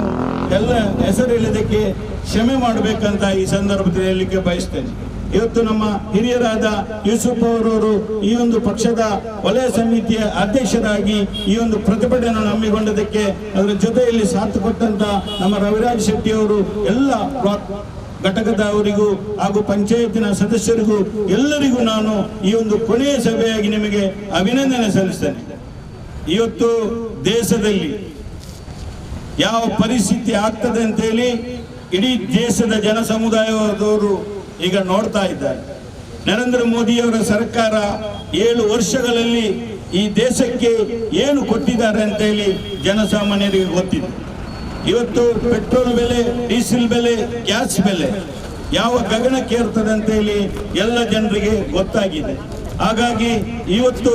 ಎಲ್ಲ ಹೆಸರಿಲ್ಲದಕ್ಕೆ ಕ್ಷಮೆ ಮಾಡಬೇಕಂತ ಈ ಸಂದರ್ಭದಲ್ಲಿ ಹೇಳಲಿಕ್ಕೆ ಬಯಸ್ತೇನೆ. ಇವತ್ತು ನಮ್ಮ ಹಿರಿಯರಾದ ಯೂಸುಫ್ ಅವರವರು ಈ ಒಂದು ಪಕ್ಷದ ವಲಯ ಸಮಿತಿಯ ಅಧ್ಯಕ್ಷರಾಗಿ ಈ ಒಂದು ಪ್ರತಿಭಟನೆ ಹಮ್ಮಿಕೊಂಡದಕ್ಕೆ ಅದರ ಜೊತೆಯಲ್ಲಿ ಸಾಥ್ ಕೊಟ್ಟಂತ ನಮ್ಮ ರವಿರಾಜ್ ಶೆಟ್ಟಿ ಅವರು, ಎಲ್ಲ ಬ್ಲಾಕ್ ಘಟಕದವರಿಗೂ ಹಾಗೂ ಪಂಚಾಯತಿನ ಸದಸ್ಯರಿಗೂ ಎಲ್ಲರಿಗೂ ನಾನು ಈ ಒಂದು ಕೊನೆಯ ಸಭೆಯಾಗಿ ನಿಮಗೆ ಅಭಿನಂದನೆ ಸಲ್ಲಿಸ್ತೇನೆ. ಇವತ್ತು ದೇಶದಲ್ಲಿ ಯಾವ ಪರಿಸ್ಥಿತಿ ಆಗ್ತದೆ ಅಂತೇಳಿ ಇಡೀ ದೇಶದ ಜನ ಸಮುದಾಯದವರು ಈಗ ನೋಡ್ತಾ ಇದ್ದಾರೆ. ನರೇಂದ್ರ ಮೋದಿಯವರ ಸರ್ಕಾರ 7 ವರ್ಷಗಳಲ್ಲಿ ಈ ದೇಶಕ್ಕೆ ಏನು ಕೊಟ್ಟಿದ್ದಾರೆ ಅಂತೇಳಿ ಜನಸಾಮಾನ್ಯರಿಗೆ ಗೊತ್ತಿದೆ. ಇವತ್ತು ಪೆಟ್ರೋಲ್ ಬೆಲೆ, ಡೀಸೆಲ್ ಬೆಲೆ, ಗ್ಯಾಸ್ ಬೆಲೆ ಯಾವ ಗಗನಕ್ಕೇರ್ತದೆ ಅಂತೇಳಿ ಎಲ್ಲ ಜನರಿಗೆ ಗೊತ್ತಾಗಿದೆ. ಹಾಗಾಗಿ ಇವತ್ತು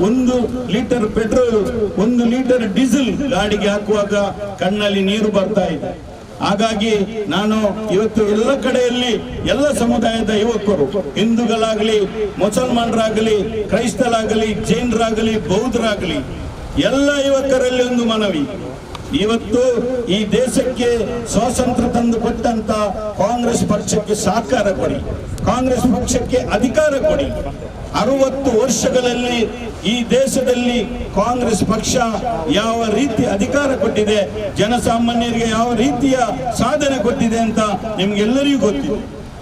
1 ಲೀಟರ್ ಪೆಟ್ರೋಲ್, 1 ಲೀಟರ್ ಡೀಸೆಲ್ ಗಾಡಿಗೆ ಹಾಕುವಾಗ ಕಣ್ಣಲ್ಲಿ ನೀರು ಬರ್ತಾ ಇದೆ. ಹಾಗಾಗಿ ನಾನು ಇವತ್ತು ಎಲ್ಲ ಕಡೆಯಲ್ಲಿ ಎಲ್ಲ ಸಮುದಾಯದ ಯುವಕರು, ಹಿಂದೂಗಳಾಗಲಿ, ಮುಸಲ್ಮಾನರಾಗಲಿ, ಕ್ರೈಸ್ತರಾಗಲಿ, ಜೈನರಾಗಲಿ, ಬೌದ್ಧರಾಗಲಿ, ಎಲ್ಲ ಯುವಕರಲ್ಲಿ ಒಂದು ಮನವಿ, ಇವತ್ತು ಈ ದೇಶಕ್ಕೆ ಸ್ವಾತಂತ್ರ್ಯ ತಂದು ಕೊಟ್ಟಂತ ಕಾಂಗ್ರೆಸ್ ಪಕ್ಷಕ್ಕೆ ಸಹಕಾರ ಕೊಡಿ, ಕಾಂಗ್ರೆಸ್ ಪಕ್ಷಕ್ಕೆ ಅಧಿಕಾರ ಕೊಡಿ. 60 ವರ್ಷಗಳಲ್ಲಿ ಈ ದೇಶದಲ್ಲಿ ಕಾಂಗ್ರೆಸ್ ಪಕ್ಷ ಯಾವ ರೀತಿ ಅಧಿಕಾರ ಕೊಟ್ಟಿದೆ, ಜನಸಾಮಾನ್ಯರಿಗೆ ಯಾವ ರೀತಿಯ ಸಾಧನೆ ಕೊಟ್ಟಿದೆ ಅಂತ ನಿಮ್ಗೆಲ್ಲರಿಗೂ ಗೊತ್ತಿದೆ.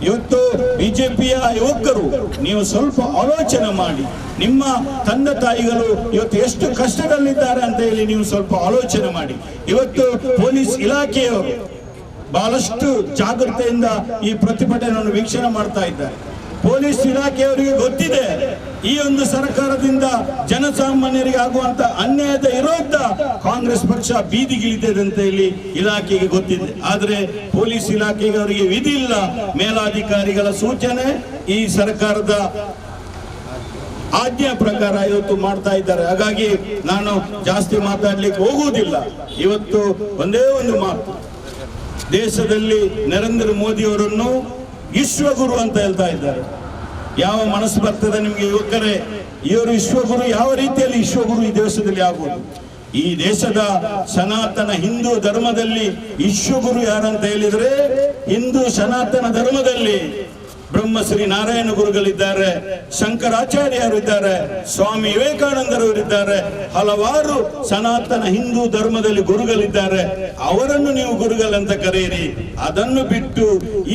ಇವತ್ತು ಬಿಜೆಪಿಯ ಯುವಕರು ನೀವು ಸ್ವಲ್ಪ ಆಲೋಚನೆ ಮಾಡಿ, ನಿಮ್ಮ ತಂದೆ ತಾಯಿಗಳು ಇವತ್ತು ಎಷ್ಟು ಕಷ್ಟದಲ್ಲಿದ್ದಾರೆ ಅಂತ ಹೇಳಿ ನೀವು ಸ್ವಲ್ಪ ಆಲೋಚನೆ ಮಾಡಿ. ಇವತ್ತು ಪೊಲೀಸ್ ಇಲಾಖೆಯವರು ಬಹಳಷ್ಟು ಜಾಗೃತೆಯಿಂದ ಈ ಪ್ರತಿಭಟನೆಯನ್ನು ವೀಕ್ಷಣೆ ಮಾಡ್ತಾ ಇದ್ದಾರೆ. ಪೊಲೀಸ್ ಇಲಾಖೆಯವರಿಗೆ ಗೊತ್ತಿದೆ ಈ ಒಂದು ಸರ್ಕಾರದಿಂದ ಜನಸಾಮಾನ್ಯರಿಗೆ ಆಗುವಂತ ಅನ್ಯಾಯದ ವಿರುದ್ಧ ಕಾಂಗ್ರೆಸ್ ಪಕ್ಷ ಬೀದಿಗಿಳಿದಿದೆ ಅಂತ ಹೇಳಿ ಇಲಾಖೆಗೆ ಗೊತ್ತಿದೆ. ಆದ್ರೆ ಪೊಲೀಸ್ ಇಲಾಖೆಗೆ ಅವರಿಗೆ ವಿಧಿ ಇಲ್ಲ, ಮೇಲಾಧಿಕಾರಿಗಳ ಸೂಚನೆ ಈ ಸರ್ಕಾರದ ಆಜ್ಞೆ ಪ್ರಕಾರ ಇವತ್ತು ಮಾಡ್ತಾ ಇದ್ದಾರೆ. ಹಾಗಾಗಿ ನಾನು ಜಾಸ್ತಿ ಮಾತಾಡ್ಲಿಕ್ಕೆ ಹೋಗುವುದಿಲ್ಲ. ಇವತ್ತು ಒಂದೇ ಒಂದು ಮಾತು, ದೇಶದಲ್ಲಿ ನರೇಂದ್ರ ಮೋದಿ ಅವರನ್ನು ವಿಶ್ವಗುರು ಅಂತ ಹೇಳ್ತಾ ಇದ್ದಾರೆ. ಯಾವ ಮನಸ್ಸು ಬರ್ತದೆ ನಿಮ್ಗೆ ಯುವಕರೇ? ಇವರು ವಿಶ್ವಗುರು ಯಾವ ರೀತಿಯಲ್ಲಿ ವಿಶ್ವಗುರು ಈ ದೇಶದಲ್ಲಿ ಆಗುವುದು? ಈ ದೇಶದ ಸನಾತನ ಹಿಂದೂ ಧರ್ಮದಲ್ಲಿ ವಿಶ್ವಗುರು ಯಾರಂತ ಹೇಳಿದ್ರೆ, ಹಿಂದೂ ಸನಾತನ ಧರ್ಮದಲ್ಲಿ ಬ್ರಹ್ಮಶ್ರೀ ನಾರಾಯಣ ಗುರುಗಳಿದ್ದಾರೆ, ಶಂಕರಾಚಾರ್ಯರು ಇದ್ದಾರೆ, ಸ್ವಾಮಿ ವಿವೇಕಾನಂದರವರಿದ್ದಾರೆ, ಹಲವಾರು ಸನಾತನ ಹಿಂದೂ ಧರ್ಮದಲ್ಲಿ ಗುರುಗಳಿದ್ದಾರೆ. ಅವರನ್ನು ನೀವು ಗುರುಗಳಂತ ಕರೆಯಿರಿ. ಅದನ್ನು ಬಿಟ್ಟು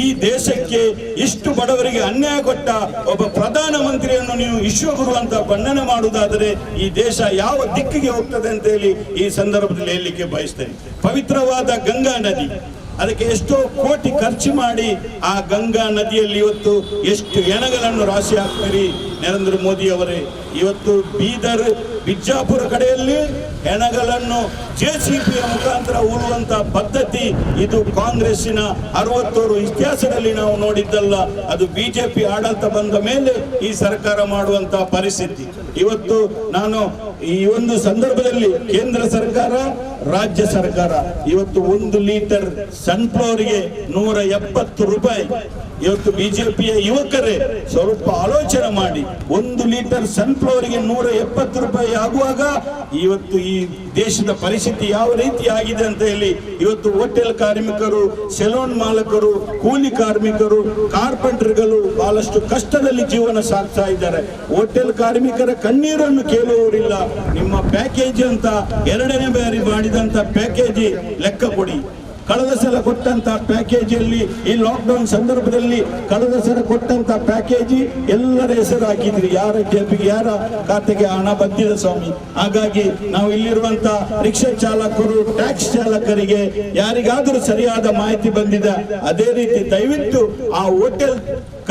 ಈ ದೇಶಕ್ಕೆ ಇಷ್ಟು ಬಡವರಿಗೆ ಅನ್ಯಾಯ ಕೊಟ್ಟ ಒಬ್ಬ ಪ್ರಧಾನ ಮಂತ್ರಿಯನ್ನು ನೀವು ವಿಶ್ವಗುರು ಅಂತ ಬಣ್ಣನೆ ಮಾಡುವುದಾದರೆ ಈ ದೇಶ ಯಾವ ದಿಕ್ಕಿಗೆ ಹೋಗ್ತದೆ ಅಂತ ಹೇಳಿ ಈ ಸಂದರ್ಭದಲ್ಲಿ ಹೇಳಲಿಕ್ಕೆ ಬಯಸ್ತೇನೆ. ಪವಿತ್ರವಾದ ಗಂಗಾ ನದಿ, ಅದಕ್ಕೆ ಎಷ್ಟೋ ಕೋಟಿ ಖರ್ಚು ಮಾಡಿ ಆ ಗಂಗಾ ನದಿಯಲ್ಲಿ ಇವತ್ತು ಎಷ್ಟು ಹೆಣಗಳನ್ನು ರಾಶಿ ಹಾಕ್ತೀರಿ ನರೇಂದ್ರ ಮೋದಿ ಅವರೇ. ಇವತ್ತು ಬೀದರ್, ಬಿಜಾಪುರ ಕಡೆಯಲ್ಲಿ ಹೆಣಗಳನ್ನು JCBಯ ಮುಖಾಂತರ ಹೂಳುವಂತ ಪದ್ಧತಿ ಇದು ಕಾಂಗ್ರೆಸ್ಸಿನ 60 ಇತಿಹಾಸದಲ್ಲಿ ನಾವು ನೋಡಿದ್ದಲ್ಲ. ಅದು ಬಿಜೆಪಿ ಆಡಳಿತ ಬಂದ ಮೇಲೆ ಈ ಸರ್ಕಾರ ಮಾಡುವಂತ ಪರಿಸ್ಥಿತಿ. ಇವತ್ತು ನಾನು ಈ ಒಂದು ಸಂದರ್ಭದಲ್ಲಿ ಕೇಂದ್ರ ಸರ್ಕಾರ, ರಾಜ್ಯ ಸರ್ಕಾರ ಇವತ್ತು 1 ಲೀಟರ್ ಸನ್ಫ್ಲವರ್ಗೆ 170 ರೂಪಾಯಿ. ಇವತ್ತು ಬಿಜೆಪಿಯ ಯುವಕರೇ ಸ್ವಲ್ಪ ಆಲೋಚನೆ ಮಾಡಿ, 1 ಲೀಟರ್ ಸನ್ಫ್ಲವರ್ಗೆ 170 ರೂಪಾಯಿ ಆಗುವಾಗ ಇವತ್ತು ಈ ದೇಶದ ಪರಿಸ್ಥಿತಿ ಯಾವ ರೀತಿ ಆಗಿದೆ ಅಂತ ಹೇಳಿ ಇವತ್ತು ಹೋಟೆಲ್ ಕಾರ್ಮಿಕರು, ಸೆಲೂನ್ ಮಾಲಕರು, ಕೂಲಿ ಕಾರ್ಮಿಕರು, ಕಾರ್ಪೆಂಟರ್ಗಳು ಬಹಳಷ್ಟು ಕಷ್ಟದಲ್ಲಿ ಜೀವನ ಸಾಗ್ತಾ ಇದ್ದಾರೆ. ಹೋಟೆಲ್ ಕಾರ್ಮಿಕರ ಕಣ್ಣೀರನ್ನು ಕೇಳುವವರಿಲ್ಲ. ನಿಮ್ಮ ಪ್ಯಾಕೇಜ್ ಅಂತ 2ನೇ ಬಾರಿ ಮಾಡಿದಂತ ಪ್ಯಾಕೇಜ್ ಲೆಕ್ಕ ಕೊಡಿ. ಕಳೆದ ಸಲ ಕೊಟ್ಟಂತ ಪ್ಯಾಕೇಜ್ ಅಲ್ಲಿ ಈ ಲಾಕ್ಡೌನ್ ಸಂದರ್ಭದಲ್ಲಿ ಕಳೆದ ಸಲ ಕೊಟ್ಟಂತ ಪ್ಯಾಕೇಜ್ ಎಲ್ಲರ ಹೆಸರು ಹಾಕಿದ್ರಿ, ಯಾರ ಜೇಬಿಗೆ ಯಾರ ಖಾತೆಗೆ ಹಣ ಬಂದಿದೆ ಸ್ವಾಮಿ. ಹಾಗಾಗಿ ನಾವು ಇಲ್ಲಿರುವಂತ ರಿಕ್ಷಾ ಚಾಲಕರು, ಟ್ಯಾಕ್ಸಿ ಚಾಲಕರಿಗೆ ಯಾರಿಗಾದರೂ ಸರಿಯಾದ ಮಾಹಿತಿ ಬಂದಿದೆ, ಅದೇ ರೀತಿ ದಯವಿಟ್ಟು ಆ ಹೋಟೆಲ್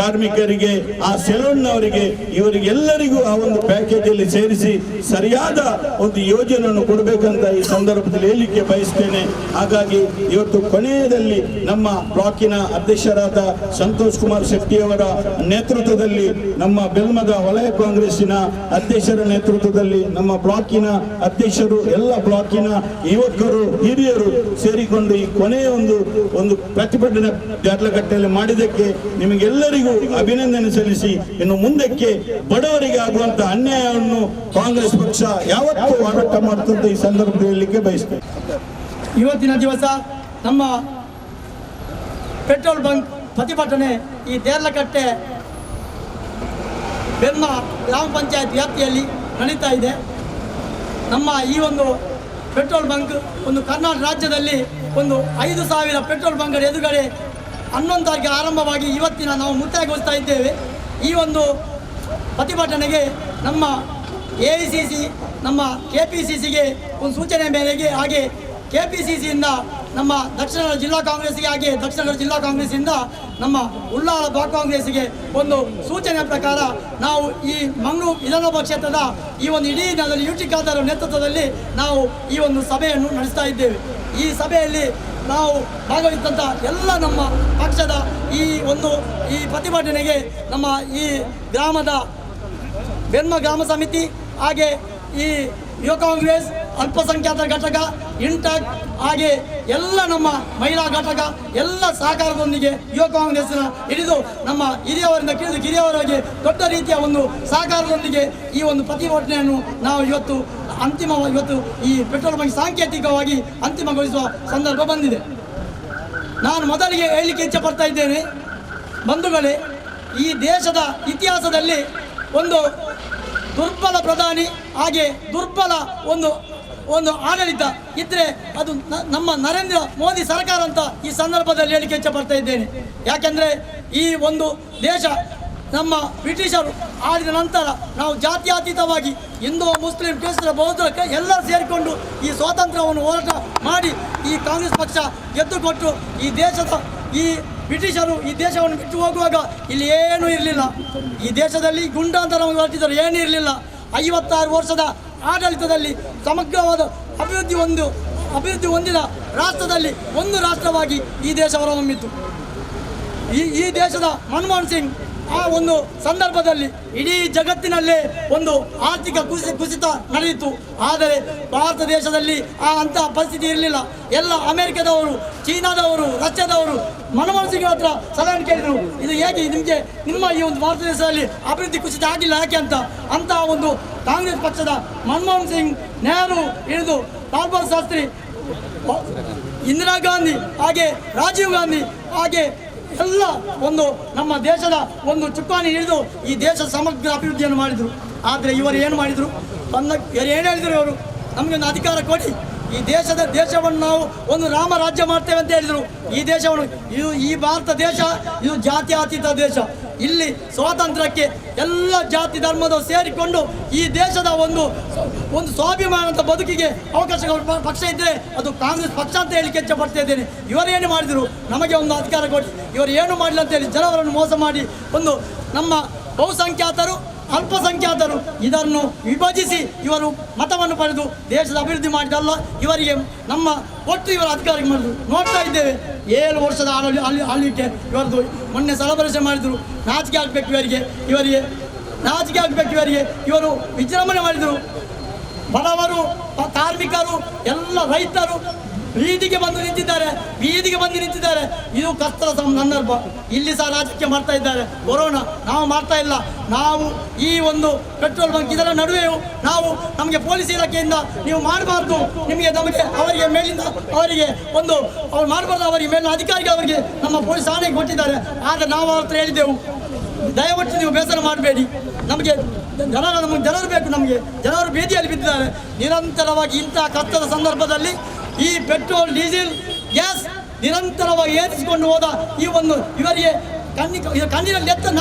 ಕಾರ್ಮಿಕರಿಗೆ, ಆ ಸೆಲೂನ್ನವರಿಗೆ, ಇವರಿಗೆಲ್ಲರಿಗೂ ಆ ಒಂದು ಪ್ಯಾಕೇಜ್ ಅಲ್ಲಿ ಸೇರಿಸಿ ಸರಿಯಾದ ಒಂದು ಯೋಜನೆಯನ್ನು ಕೊಡಬೇಕಂತ ಈ ಸಂದರ್ಭದಲ್ಲಿ ಹೇಳಲಿಕ್ಕೆ ಬಯಸ್ತೇನೆ. ಹಾಗಾಗಿ ಇವತ್ತು ಕೊನೆಯದಲ್ಲಿ ನಮ್ಮ ಬ್ಲಾಕಿನ ಅಧ್ಯಕ್ಷರಾದ ಸಂತೋಷ್ ಕುಮಾರ್ ಶೆಟ್ಟಿ ಅವರ ನೇತೃತ್ವದಲ್ಲಿ, ನಮ್ಮ ಬೆಲ್ಮದ ವಲಯ ಕಾಂಗ್ರೆಸ್ಸಿನ ಅಧ್ಯಕ್ಷರ ನೇತೃತ್ವದಲ್ಲಿ, ನಮ್ಮ ಬ್ಲಾಕಿನ ಅಧ್ಯಕ್ಷರು, ಎಲ್ಲ ಬ್ಲಾಕಿನ ಯುವಕರು, ಹಿರಿಯರು ಸೇರಿಕೊಂಡು ಈ ಕೊನೆಯ ಒಂದು ಪ್ರತಿಭಟನೆ ಜಾರ್ಲಗಟ್ಟೆಯಲ್ಲಿ ಮಾಡಿದ್ದಕ್ಕೆ ನಿಮಗೆಲ್ಲರಿಗೂ ಅಭಿನಂದನೆ ಸಲ್ಲಿಸಿ, ಇನ್ನು ಮುಂದಕ್ಕೆ ಬಡವರಿಗೆ ಆಗುವಂತ ಅನ್ಯಾಯವನ್ನು ಕಾಂಗ್ರೆಸ್ ಪಕ್ಷ ಯಾವತ್ತೂ ಹೋರಾಟ ಮಾಡುತ್ತದೆ ಈ ಸಂದರ್ಭದಲ್ಲಿ ಹೇಳಲಿಕ್ಕೆ ಬಯಸ್ತೇನೆ. ಇವತ್ತಿನ ದಿವಸ ನಮ್ಮ ಪೆಟ್ರೋಲ್ ಬಂಕ್ ಪ್ರತಿಭಟನೆ ಈ ದೇರ್ಲಕಟ್ಟೆ ಬೆಲ್ಮ ಗ್ರಾಮ ಪಂಚಾಯತ್ ವ್ಯಾಪ್ತಿಯಲ್ಲಿ ನಡೀತಾ ಇದೆ. ನಮ್ಮ ಈ ಒಂದು ಪೆಟ್ರೋಲ್ ಬಂಕ್ ಒಂದು ಕರ್ನಾಟಕ ರಾಜ್ಯದಲ್ಲಿ ಒಂದು 5,000 ಪೆಟ್ರೋಲ್ ಬಂಕ್ಗಳ ಎದುರುಗಡೆ 11 ತಾರೀಕಿಗೆ ಆರಂಭವಾಗಿ ಇವತ್ತಿನ ನಾವು ಮುಕ್ತಾಯಗೊಳಿಸ್ತಾ ಇದ್ದೇವೆ. ಈ ಒಂದು ಪ್ರತಿಭಟನೆಗೆ ನಮ್ಮ AICC, ನಮ್ಮ KPCCಗೆ ಒಂದು ಸೂಚನೆ ಮೇರೆಗೆ, ಹಾಗೆ KPCCಯಿಂದ ನಮ್ಮ ದಕ್ಷಿಣ ಜಿಲ್ಲಾ ಕಾಂಗ್ರೆಸ್ಗೆ, ಹಾಗೆ ದಕ್ಷಿಣ ಜಿಲ್ಲಾ ಕಾಂಗ್ರೆಸ್ಸಿಂದ ನಮ್ಮ ಉಳ್ಳಾಲ ಬ್ಲಾಕ್ ಕಾಂಗ್ರೆಸ್ಗೆ ಒಂದು ಸೂಚನೆ ಪ್ರಕಾರ ನಾವು ಈ ಮಂಗಳೂರು ವಿಧಾನಸಭಾ ಕ್ಷೇತ್ರದ ಈ ಒಂದು ಇಡೀ ನಗರದ UT ಖಾದರ್ ನೇತೃತ್ವದಲ್ಲಿ ನಾವು ಈ ಒಂದು ಸಭೆಯನ್ನು ನಡೆಸ್ತಾ ಇದ್ದೇವೆ. ಈ ಸಭೆಯಲ್ಲಿ ನಾವು ಭಾಗವಹಿಸಿದಂಥ ಎಲ್ಲ ನಮ್ಮ ಪಕ್ಷದ ಈ ಪ್ರತಿಭಟನೆಗೆ ನಮ್ಮ ಈ ಗ್ರಾಮದ ಬೆಲ್ಮ ಗ್ರಾಮ ಸಮಿತಿ, ಹಾಗೆ ಈ ಯುವ ಕಾಂಗ್ರೆಸ್, ಅಲ್ಪಸಂಖ್ಯಾತರ ಘಟಕ, ಇಂಟಾಕ್, ಹಾಗೆ ಎಲ್ಲ ನಮ್ಮ ಮಹಿಳಾ ಘಟಕ ಎಲ್ಲ ಸಹಕಾರದೊಂದಿಗೆ ಯುವ ಕಾಂಗ್ರೆಸ್ನ ಹಿಡಿದು ನಮ್ಮ ಹಿರಿಯವರಿಂದ ಕಿರಿಯವರವರೆಗೆ ದೊಡ್ಡ ರೀತಿಯ ಒಂದು ಸಹಕಾರದೊಂದಿಗೆ ಈ ಒಂದು ಪ್ರತಿಭಟನೆಯನ್ನು ನಾವು ಇವತ್ತು ಅಂತಿಮವಾಗಿ ಇವತ್ತು ಈ ಪೆಟ್ರೋಲ್ ಬಂಕ್ ಸಾಂಕೇತಿಕವಾಗಿ ಅಂತಿಮಗೊಳಿಸುವ ಸಂದರ್ಭ ಬಂದಿದೆ. ನಾನು ಮೊದಲಿಗೆ ಹೇಳಲಿಕ್ಕೆ ಇಚ್ಛೆ ಪಡ್ತಾ ಇದ್ದೇನೆ, ಬಂಧುಗಳೇ, ಈ ದೇಶದ ಇತಿಹಾಸದಲ್ಲಿ ಒಂದು ದುರ್ಬಲ ಪ್ರಧಾನಿ ಹಾಗೆ ದುರ್ಬಲ ಒಂದು ಆಡಳಿತ ಇದ್ದರೆ ಅದು ನಮ್ಮ ನರೇಂದ್ರ ಮೋದಿ ಸರ್ಕಾರ ಅಂತ ಈ ಸಂದರ್ಭದಲ್ಲಿ ಹೇಳಿಕೆ ಇಚ್ಛೆ ಪಡ್ತಾ ಇದ್ದೇನೆ. ಯಾಕೆಂದರೆ ಈ ಒಂದು ದೇಶ ನಮ್ಮ ಬ್ರಿಟಿಷರು ಆಳಿದ ನಂತರ ನಾವು ಜಾತ್ಯತೀತವಾಗಿ ಹಿಂದೂ ಮುಸ್ಲಿಂ ಕ್ರಿಸ್ತರ ಬೌದ್ಧ ಎಲ್ಲರೂ ಸೇರಿಕೊಂಡು ಈ ಸ್ವಾತಂತ್ರ್ಯವನ್ನು ಹೋರಾಟ ಮಾಡಿ ಈ ಕಾಂಗ್ರೆಸ್ ಪಕ್ಷ ಗೆದ್ದುಕೊಟ್ಟು ಈ ದೇಶದ ಈ ಬ್ರಿಟಿಷರು ಈ ದೇಶವನ್ನು ಬಿಟ್ಟು ಹೋಗುವಾಗ ಇಲ್ಲಿ ಏನೂ ಇರಲಿಲ್ಲ. ಈ ದೇಶದಲ್ಲಿ ಗುಂಡಾಂತರವನ್ನು ಹೊರಟಿದ್ದರು, ಏನೂ ಇರಲಿಲ್ಲ. 56 ವರ್ಷದ ಆಡಳಿತದಲ್ಲಿ ಸಮಗ್ರವಾದ ಅಭಿವೃದ್ಧಿ ಹೊಂದಿದ ರಾಷ್ಟ್ರದಲ್ಲಿ ಒಂದು ರಾಷ್ಟ್ರವಾಗಿ ಈ ದೇಶ ಹೊರಹೊಮ್ಮಿತು. ಈ ದೇಶದ ಮನಮೋಹನ್ ಸಿಂಗ್ ಆ ಒಂದು ಸಂದರ್ಭದಲ್ಲಿ ಇಡೀ ಜಗತ್ತಿನಲ್ಲೇ ಒಂದು ಆರ್ಥಿಕ ಕುಸಿತ ನಡೆಯಿತು. ಆದರೆ ಭಾರತ ದೇಶದಲ್ಲಿ ಅಂತಹ ಪರಿಸ್ಥಿತಿ ಇರಲಿಲ್ಲ. ಎಲ್ಲ ಅಮೆರಿಕದವರು, ಚೀನಾದವರು, ರಷ್ಯಾದವರು ಮನಮೋಹನ್ ಸಿಂಗ್ ಹತ್ರ ಸಲಹೆ ಕೇಳಿದರು, ಇದು ಹೇಗೆ ನಿಮಗೆ ನಿಮ್ಮ ಈ ಒಂದು ಭಾರತ ದೇಶದಲ್ಲಿ ಅಭಿವೃದ್ಧಿ ಕುಸಿತ ಆಗಿಲ್ಲ ಯಾಕೆ ಅಂತ. ಅಂತಹ ಒಂದು ಕಾಂಗ್ರೆಸ್ ಪಕ್ಷದ ಮನಮೋಹನ್ ಸಿಂಗ್, ನೆಹರು ಹಿಡಿದು ಲಾಲ್ ಬಹದ್ದೂರ್ ಶಾಸ್ತ್ರಿ, ಇಂದಿರಾ ಗಾಂಧಿ ಹಾಗೆ ರಾಜೀವ್ ಗಾಂಧಿ ಹಾಗೆ ಎಲ್ಲ ಒಂದು ನಮ್ಮ ದೇಶದ ಒಂದು ಚುಕ್ಕಾಣಿ ಹಿಡಿದು ಈ ದೇಶದ ಸಮಗ್ರ ಅಭಿವೃದ್ಧಿಯನ್ನು ಮಾಡಿದರು. ಆದರೆ ಇವರು ಏನು ಮಾಡಿದರು, ಏನು ಹೇಳಿದರು, ಇವರು ನಮಗೊಂದು ಅಧಿಕಾರ ಕೊಡಿ, ಈ ದೇಶವನ್ನು ನಾವು ಒಂದು ರಾಮ ರಾಜ್ಯ ಮಾಡ್ತೇವೆ ಅಂತ ಹೇಳಿದರು. ಈ ದೇಶವನ್ನು ಈ ಭಾರತ ದೇಶ ಇದು ಜಾತ್ಯತೀತ ದೇಶ. ಇಲ್ಲಿ ಸ್ವಾತಂತ್ರ್ಯಕ್ಕೆ ಎಲ್ಲ ಜಾತಿ ಧರ್ಮದವರು ಸೇರಿಕೊಂಡು ಈ ದೇಶದ ಒಂದು ಸ್ವಾಭಿಮಾನದ ಬದುಕಿಗೆ ಅವಕಾಶ ಪಕ್ಷ ಇದ್ದರೆ ಅದು ಕಾಂಗ್ರೆಸ್ ಪಕ್ಷ ಅಂತ ಹೇಳಿಕೆ ಇಚ್ಛೆ ಪಡ್ತಾ ಇದ್ದೇನೆ. ಇವರೇನು ಮಾಡಿದರು, ನಮಗೆ ಒಂದು ಅಧಿಕಾರ ಕೊಡಿ, ಇವರು ಏನು ಮಾಡಲಿಲ್ಲ ಅಂತ ಹೇಳಿ ಜನರನ್ನು ಮೋಸ ಮಾಡಿ ಒಂದು ನಮ್ಮ ಬಹುಸಂಖ್ಯಾತರು ಅಲ್ಪಸಂಖ್ಯಾತರು ಇದನ್ನು ವಿಭಜಿಸಿ ಇವರು ಮತವನ್ನು ಪಡೆದು ದೇಶದ ಅಭಿವೃದ್ಧಿ ಮಾಡಿದಲ್ಲ, ಇವರಿಗೆ ನಮ್ಮ ಒಟ್ಟು ಇವರ ಅಧಿಕಾರಕ್ಕೆ ಮಾಡಿದ್ರು. ನೋಡ್ತಾ ಇದ್ದೇವೆ 7 ವರ್ಷದ ಆಳ್ವಿಕೆ ಇವರದು. ಮೊನ್ನೆ ಸೆಲೆಬ್ರೇಷನ್ ಮಾಡಿದರು. ನಾಚಿಕೆ ಆಗಬೇಕು ಇವರಿಗೆ ನಾಚಿಕೆ ಆಗಬೇಕು ಇವರಿಗೆ. ಇವರು ವಿಜೃಂಭಣೆ ಮಾಡಿದರು. ಬಡವರು, ಕಾರ್ಮಿಕರು, ಎಲ್ಲ ರೈತರು ಬೀದಿಗೆ ಬಂದು ನಿಂತಿದ್ದಾರೆ. ಇದು ಕಷ್ಟದ ಸಂದರ್ಭ. ಇಲ್ಲಿ ಸಹ ರಾಜಕೀಯ ಮಾಡ್ತಾ ಇದ್ದಾರೆ. ಕೊರೋನಾ ನಾವು ಮಾಡ್ತಾ ಇಲ್ಲ. ನಾವು ಈ ಒಂದು ಪೆಟ್ರೋಲ್ ಬಂಕ್ ಇದರ ನಡುವೆಯೂ ನಮಗೆ ಪೊಲೀಸ್ ಇಲಾಖೆಯಿಂದ ನೀವು ಮಾಡಬಾರ್ದು, ನಮಗೆ ಅವರಿಗೆ ಮೇಲಿಂದ ಅವರಿಗೆ ಅವ್ರು ಮಾಡಬಾರ್ದು, ಅವರಿಗೆ ಮೇಲಿನ ಅಧಿಕಾರಿಗೆ ಅವರಿಗೆ ನಮ್ಮ ಪೊಲೀಸ್ ಆಣೆ ಕೊಟ್ಟಿದ್ದಾರೆ. ಆದರೆ ನಾವು ಅವ್ರ ಹತ್ರ ಹೇಳಿದೆವು, ದಯವಿಟ್ಟು ನೀವು ಬೇಸರ ಮಾಡಬೇಡಿ, ನಮಗೆ ಜನರು ಬೇಕು, ಜನರು ಬೀದಿಯಲ್ಲಿ ಬಿದ್ದಿದ್ದಾರೆ. ನಿರಂತರವಾಗಿ ಇಂತಹ ಕಷ್ಟದ ಸಂದರ್ಭದಲ್ಲಿ ಈ ಪೆಟ್ರೋಲ್, ಡೀಸೆಲ್, ಗ್ಯಾಸ್ ನಿರಂತರವಾಗಿ ಏರಿಸಿಕೊಂಡು ಹೋದ ಈ ಇವರಿಗೆ ಕಣ್ಣಿನಲ್ಲಿ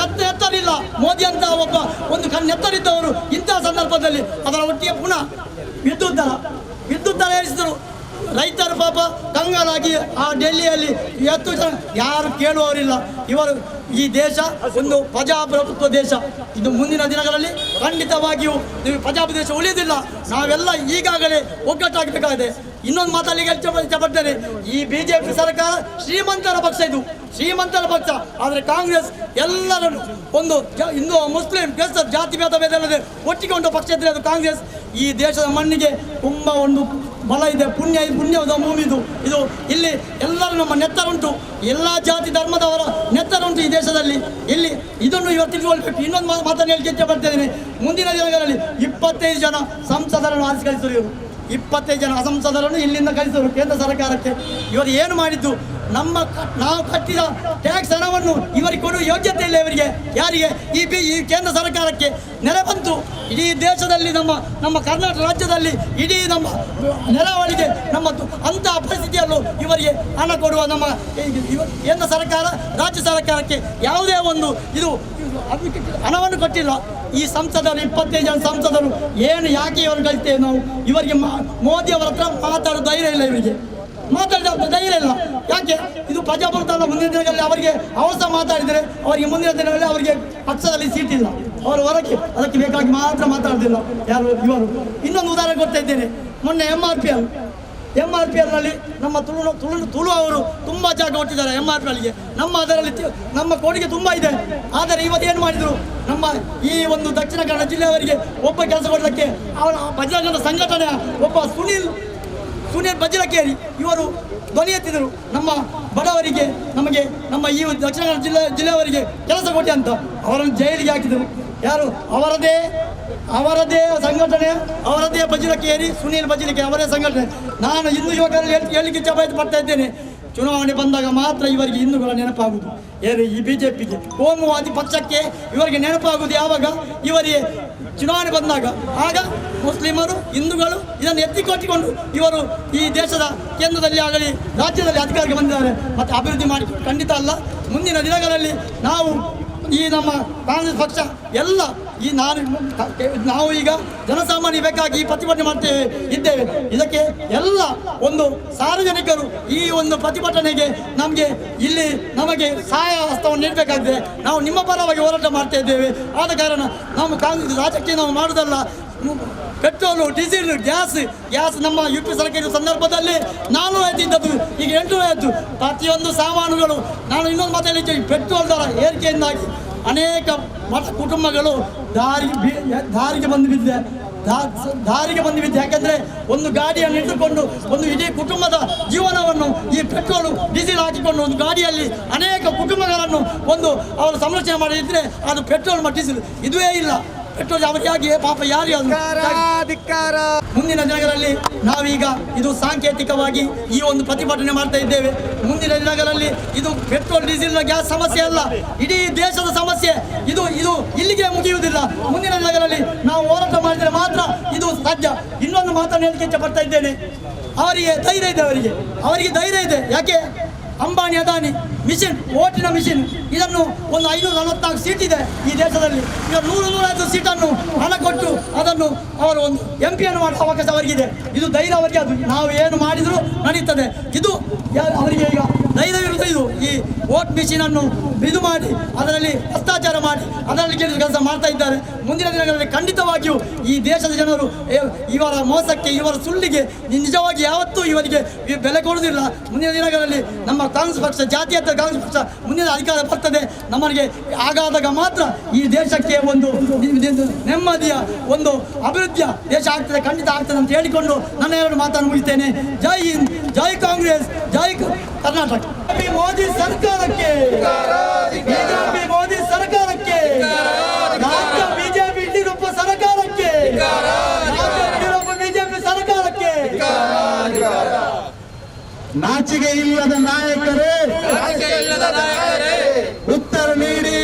ಎತ್ತರಿಲ್ಲ. ಮೋದಿ ಅಂತ ಒಂದು ಕಣ್ಣೆತ್ತರಿದ್ದವರು ಇಂತಹ ಸಂದರ್ಭದಲ್ಲಿ ಅದರ ಒಟ್ಟಿಗೆ ಪುನಃ ವಿದ್ಯುತ್ ದರ ಏರಿಸಿದರು. ರೈತರು ಪಾಪ ಕಂಗಾಲಾಗಿ ಆ ಡೆಲ್ಲಿಯಲ್ಲಿ 10 ಜನ ಯಾರು ಕೇಳುವವರಿಲ್ಲ. ಇವರು ಈ ದೇಶ ಒಂದು ಪ್ರಜಾಪ್ರಭುತ್ವ ದೇಶ. ಇದು ಮುಂದಿನ ದಿನಗಳಲ್ಲಿ ಖಂಡಿತವಾಗಿಯೂ ನೀವು ಪ್ರಜಾಪ್ರಭುತ್ವ ದೇಶ ಉಳಿಯುವುದಿಲ್ಲ. ನಾವೆಲ್ಲ ಈಗಾಗಲೇ ಒಗ್ಗಟ್ಟಾಗಬೇಕಾಗಿದೆ. ಇನ್ನೊಂದು ಮಾತಲ್ಲಿಗೆ ಇಷ್ಟಪಡ್ತೇನೆ, ಈ ಬಿಜೆಪಿ ಸರ್ಕಾರ ಶ್ರೀಮಂತರ ಪಕ್ಷ, ಇದು ಶ್ರೀಮಂತರ ಪಕ್ಷ. ಆದರೆ ಕಾಂಗ್ರೆಸ್ ಎಲ್ಲರನ್ನು ಒಂದು ಹಿಂದೂ ಮುಸ್ಲಿಂ ಕ್ರಿಸ್ತ ಜಾತಿ ಭೇದ ಇಲ್ಲದೆ ಒಟ್ಟಿಕೊಂಡು ಪಕ್ಷ ಇದ್ದರೆ ಅದು ಕಾಂಗ್ರೆಸ್. ಈ ದೇಶದ ಮಣ್ಣಿಗೆ ತುಂಬ ಒಂದು ಬಲ ಇದೆ, ಪುಣ್ಯದ ಭೂಮಿ ಇದು. ಇಲ್ಲಿ ಎಲ್ಲರೂ ನಮ್ಮ ನೆತ್ತರುಂಟು, ಎಲ್ಲ ಜಾತಿ ಧರ್ಮದವರ ನೆತ್ತರುಂಟು ಈ ದೇಶದಲ್ಲಿ. ಇಲ್ಲಿ ಇದನ್ನು ಇವರು ತಿಳ್ಕೊಳ್ಬೇಕು. ಇನ್ನೊಂದು ಮಾತನ್ನು ಹೇಳಿ ಇಷ್ಟಪಡ್ತಿದ್ದೇನೆ, ಮುಂದಿನ ದಿನಗಳಲ್ಲಿ 25 ಜನ ಸಂಸದರನ್ನು ಆರಿಸಿ ಕಳಿಸಿದರು. ಇವರು 25 ಜನ ಸಂಸದರನ್ನು ಇಲ್ಲಿಂದ ಕಳಿಸಿದರು ಕೇಂದ್ರ ಸರ್ಕಾರಕ್ಕೆ. ಇವರು ಏನು ಮಾಡಿದ್ದು, ನಾವು ಕಟ್ಟಿದ ಟ್ಯಾಕ್ಸ್ ಹಣವನ್ನು ಇವರಿಗೆ ಕೊಡುವ ಯೋಗ್ಯತೆ ಇಲ್ಲ ಇವರಿಗೆ. ಯಾರಿಗೆ? ಈ ಕೇಂದ್ರ ಸರ್ಕಾರಕ್ಕೆ. ನೆರೆ ಬಂತು ಇಡೀ ದೇಶದಲ್ಲಿ, ನಮ್ಮ ಕರ್ನಾಟಕ ರಾಜ್ಯದಲ್ಲಿ ಇಡೀ ನಮ್ಮ ನೆಲವಳಿಗೆ ಅಂತಹ ಪರಿಸ್ಥಿತಿಯಲ್ಲೂ ಇವರಿಗೆ ಹಣ ಕೊಡುವ ನಮ್ಮ ಕೇಂದ್ರ ಸರ್ಕಾರ ರಾಜ್ಯ ಸರ್ಕಾರಕ್ಕೆ ಯಾವುದೇ ಒಂದು ಇದು ಹಣವನ್ನು ಕೊಟ್ಟಿಲ್ಲ. ಈ ಸಂಸದರು 25 ಜನ ಸಂಸದರು ಯಾಕೆ ಇವರು ಕಲಿತೇವೆ ನಾವು? ಇವರಿಗೆ ಮೋದಿ ಅವರ ಹತ್ರ ಮಾತಾಡೋ ಧೈರ್ಯ ಇಲ್ಲ, ಇವರಿಗೆ ಮಾತಾಡಿದ ಧೈರ್ಯ ಇಲ್ಲ. ಯಾಕೆ? ಇದು ಪ್ರಜಾಪ್ರಭುತ್ವ. ಮುಂದಿನ ದಿನಗಳಲ್ಲಿ ಅವರಿಗೆ ಅವಸರ ಮಾತಾಡಿದರೆ ಅವರಿಗೆ ಮುಂದಿನ ದಿನಗಳಲ್ಲಿ ಅವರಿಗೆ ಪಕ್ಷದಲ್ಲಿ ಸೀಟ್ ಇಲ್ಲ, ಅವರು ಹೊರಗೆ ಅದಕ್ಕೆ ಬೇಕಾಗಿ ಮಾತ್ರ ಮಾತಾಡೋದಿಲ್ಲ ಯಾರು ಇವರು. ಇನ್ನೊಂದು ಉದಾಹರಣೆ ಕೊಡ್ತಾ ಇದ್ದೇನೆ. ಮೊನ್ನೆ MRPL ನಮ್ಮ ತುಳು ಅವರು ತುಂಬ ಜಾಗ ಕೊಟ್ಟಿದ್ದಾರೆ MRPLಗೆ. ನಮ್ಮ ಕೊಡುಗೆ ತುಂಬ ಇದೆ. ಆದರೆ ಇವತ್ತೇನು ಮಾಡಿದರು, ನಮ್ಮ ಈ ಒಂದು ದಕ್ಷಿಣ ಕನ್ನಡ ಜಿಲ್ಲೆಯವರಿಗೆ ಒಬ್ಬ ಕೆಲಸ ಕೊಡಲಿಕ್ಕೆ ಅವರ ಬಜರಂಗ ಸಂಘಟನೆಯ ಒಬ್ಬ ಸುನೀಲ್ ಬಜ್ರಕೇರಿ ಇವರು ಧ್ವನಿ ಎತ್ತಿದರು. ನಮ್ಮ ಬಡವರಿಗೆ ನಮ್ಮ ಈ ದಕ್ಷಿಣ ಕನ್ನಡ ಜಿಲ್ಲೆಯವರಿಗೆ ಕೆಲಸ ಕೊಟ್ಟಿ ಅಂತ ಅವರನ್ನು ಜೈಲಿಗೆ ಹಾಕಿದರು. ಯಾರು ಅವರದೇ ಸಂಘಟನೆ, ಅವರದೇ ಬಜಿಲಕೇರಿ, ಸುನೀಲ್ ಬಜಿಲಕೇರಿ ಅವರೇ ಸಂಘಟನೆ. ನಾನು ಹಿಂದೂ ಯುವಕರಲ್ಲಿ ಹೇಳಿಕ್ಕೆ ಇಚ್ಛೆ ಪಡ್ತಾ ಇದ್ದೇನೆ, ಚುನಾವಣೆ ಬಂದಾಗ ಮಾತ್ರ ಇವರಿಗೆ ಹಿಂದೂಗಳ ನೆನಪಾಗುವುದು. ಏನು ಈ ಬಿಜೆಪಿಗೆ ಕೋಮುವಾದಿ ಪಕ್ಷಕ್ಕೆ ಇವರಿಗೆ ನೆನಪಾಗುವುದು ಯಾವಾಗ? ಇವರಿಗೆ ಚುನಾವಣೆ ಬಂದಾಗ. ಆಗ ಮುಸ್ಲಿಮರು ಹಿಂದೂಗಳು ಇದನ್ನು ಎತ್ತಿಕೊಟ್ಟಿಕೊಂಡು ಇವರು ಈ ದೇಶದ ಕೇಂದ್ರದಲ್ಲಿ ಆಗಲಿ ರಾಜ್ಯದಲ್ಲಿ ಅಧಿಕಾರಕ್ಕೆ ಬಂದಿದ್ದಾರೆ. ಮತ್ತು ಅಭಿವೃದ್ಧಿ ಮಾಡಿ ಖಂಡಿತ ಅಲ್ಲ. ಮುಂದಿನ ದಿನಗಳಲ್ಲಿ ನಾವು ಈ ನಮ್ಮ ಕಾಂಗ್ರೆಸ್ ಪಕ್ಷ ಎಲ್ಲ ನಾವು ಈಗ ಜನಸಾಮಾನ್ಯ ಬೇಕಾಗಿ ಈ ಪ್ರತಿಭಟನೆ ಇದ್ದೇವೆ. ಇದಕ್ಕೆ ಎಲ್ಲ ಒಂದು ಸಾರ್ವಜನಿಕರು ಈ ಒಂದು ಪ್ರತಿಭಟನೆಗೆ ನಮಗೆ ಸಹಾಯ ಹಸ್ತವನ್ನು ನೀಡಬೇಕಾಗಿದೆ. ನಾವು ನಿಮ್ಮ ಪರವಾಗಿ ಹೋರಾಟ ಮಾಡ್ತಾ ಇದ್ದೇವೆ. ಆದ ಕಾರಣ ನಾವು ಕಾಂಗ್ರೆಸ್ ರಾಜಕೀಯ ನಾವು ಮಾಡುವುದಲ್ಲ. ಪೆಟ್ರೋಲು, ಡೀಸೆಲ್, ಗ್ಯಾಸ್ ನಮ್ಮ UP ಸರ್ಕಾರ ಸಂದರ್ಭದಲ್ಲಿ 400 ಇದ್ದದ್ದು ಈಗ 800. ಪ್ರತಿಯೊಂದು ಸಾಮಾನುಗಳು, ನಾನು ಇನ್ನೊಂದು ಮಾತಾಡಲಿಕ್ಕೆ, ಪೆಟ್ರೋಲ್ ದರ ಏರಿಕೆಯಿಂದಾಗಿ ಅನೇಕ ಕುಟುಂಬಗಳು ದಾರಿಗೆ ಬಂದು ಬಿದ್ದಿದೆ. ಯಾಕೆಂದರೆ ಒಂದು ಗಾಡಿಯನ್ನು ಇಟ್ಟುಕೊಂಡು ಒಂದು ಇಡೀ ಕುಟುಂಬದ ಜೀವನವನ್ನು ಈ ಪೆಟ್ರೋಲು ಡೀಸೆಲ್ ಹಾಕಿಕೊಂಡು ಒಂದು ಗಾಡಿಯಲ್ಲಿ ಅನೇಕ ಕುಟುಂಬಗಳನ್ನು ಅವರು ಸಂರಕ್ಷಣೆ ಮಾಡಿದ್ರೆ ಅದು ಪೆಟ್ರೋಲ್ ಮತ್ತು ಡೀಸೆಲ್ ಇದುವೇ ಇಲ್ಲ. ಪೆಟ್ರೋಲ್ ಅವರಿಗಾಗಿ ಪಾಪ ಯಾರು ಮುಂದಿನ ದಿನಗಳಲ್ಲಿ ನಾವೀಗ ಇದು ಸಾಂಕೇತಿಕವಾಗಿ ಈ ಒಂದು ಪ್ರತಿಭಟನೆ ಮಾಡ್ತಾ ಇದ್ದೇವೆ. ಮುಂದಿನ ದಿನಗಳಲ್ಲಿ ಇದು ಪೆಟ್ರೋಲ್ ಡೀಸೆಲ್ನ ಗ್ಯಾಸ್ ಸಮಸ್ಯೆ ಅಲ್ಲ, ಇಡೀ ದೇಶದ ಸಮಸ್ಯೆ. ಇದು ಇಲ್ಲಿಗೆ ಮುಗಿಯುವುದಿಲ್ಲ. ಮುಂದಿನ ದಿನಗಳಲ್ಲಿ ನಾವು ಹೋರಾಟ ಮಾಡಿದರೆ ಮಾತ್ರ ಇದು ಸಾಧ್ಯ. ಇನ್ನೊಂದು ಮಾತನ್ನು ಹೇಳಿಕೆ ಇಚ್ಛೆ ಪಡ್ತಾ ಇದ್ದೇನೆ. ಅವರಿಗೆ ಧೈರ್ಯ ಇದೆ, ಅವರಿಗೆ ಧೈರ್ಯ ಇದೆ. ಯಾಕೆ? ಅಂಬಾನಿ ಅದಾನಿ ಮಿಷಿನ್, ಓಟಿನ ಮಿಷಿನ್, ಇದನ್ನು ಒಂದು 544 ಸೀಟ್ ಇದೆ ಈ ದೇಶದಲ್ಲಿ. ಈಗ 100-150 ಸೀಟನ್ನು ಹಣ ಕೊಟ್ಟು ಅದನ್ನು ಅವರು ಒಂದು MP ಯನ್ನು ಮಾಡುವ ಅವಕಾಶ ಅವರಿಗಿದೆ. ಇದು ಧೈರ್ಯ ಅವರಿಗೆ. ಅದು ನಾವು ಏನು ಮಾಡಿದರೂ ನಡೀತದೆ. ಇದು ಅವರಿಗೆ ಈಗ ಧೈರ್ಯವಿರುವುದು. ಇದು ಈ ವೋಟ್ ಮಿಷಿನನ್ನು ಇದು ಮಾಡಿ ಅದರಲ್ಲಿ ಭ್ರಷ್ಟಾಚಾರ ಮಾಡಿ ಅದರಲ್ಲಿ ಕೆಲಸ ಮಾಡ್ತಾ ಇದ್ದಾರೆ. ಮುಂದಿನ ದಿನಗಳಲ್ಲಿ ಖಂಡಿತವಾಗಿಯೂ ಈ ದೇಶದ ಜನರು ಇವರ ಮೋಸಕ್ಕೆ, ಇವರ ಸುಳ್ಳಿಗೆ ನಿಜವಾಗಿ ಯಾವತ್ತೂ ಇವರಿಗೆ ಬೆಲೆ ಕೊಡುವುದಿಲ್ಲ. ಮುಂದಿನ ದಿನಗಳಲ್ಲಿ ನಮ್ಮ ಕಾಂಗ್ರೆಸ್ ಪಕ್ಷ, ಜಾತ್ಯತೀತ ಕಾಂಗ್ರೆಸ್ ಪಕ್ಷ ಮುಂದಿನ ಅಧಿಕಾರ ಬರ್ತದೆ. ನಮಗೆ ಆಗಾದಾಗ ಮಾತ್ರ ಈ ದೇಶಕ್ಕೆ ಒಂದು ನೆಮ್ಮದಿಯ ಒಂದು ಅಭಿವೃದ್ಧಿಯ ದೇಶ ಆಗ್ತದೆ, ಖಂಡಿತ ಆಗ್ತದೆ ಅಂತ ಹೇಳಿಕೊಂಡು ನನ್ನ 2 ಮಾತನ್ನು ಮುಗಿಸ್ತೇನೆ. ಜೈ ಹಿಂದ್, ಜೈ ಕಾಂಗ್ರೆಸ್, ಜೈ ಕರ್ನಾಟಕ. ಮೋದಿ ಸರ್ಕಾರಕ್ಕೆ, ಬಿಜೆಪಿ ಮೋದಿ ಸರ್ಕಾರಕ್ಕೆ, ರಾಜ್ಯ ಬಿಜೆಪಿ ಯಡಿಯೂರಪ್ಪ ಸರ್ಕಾರಕ್ಕೆ, ಬಿಜೆಪಿ ಸರ್ಕಾರಕ್ಕೆ. ನಾಚಿಕೆ ಇಲ್ಲದ ನಾಯಕರೇ, ಉತ್ತರ ನೀಡಿ.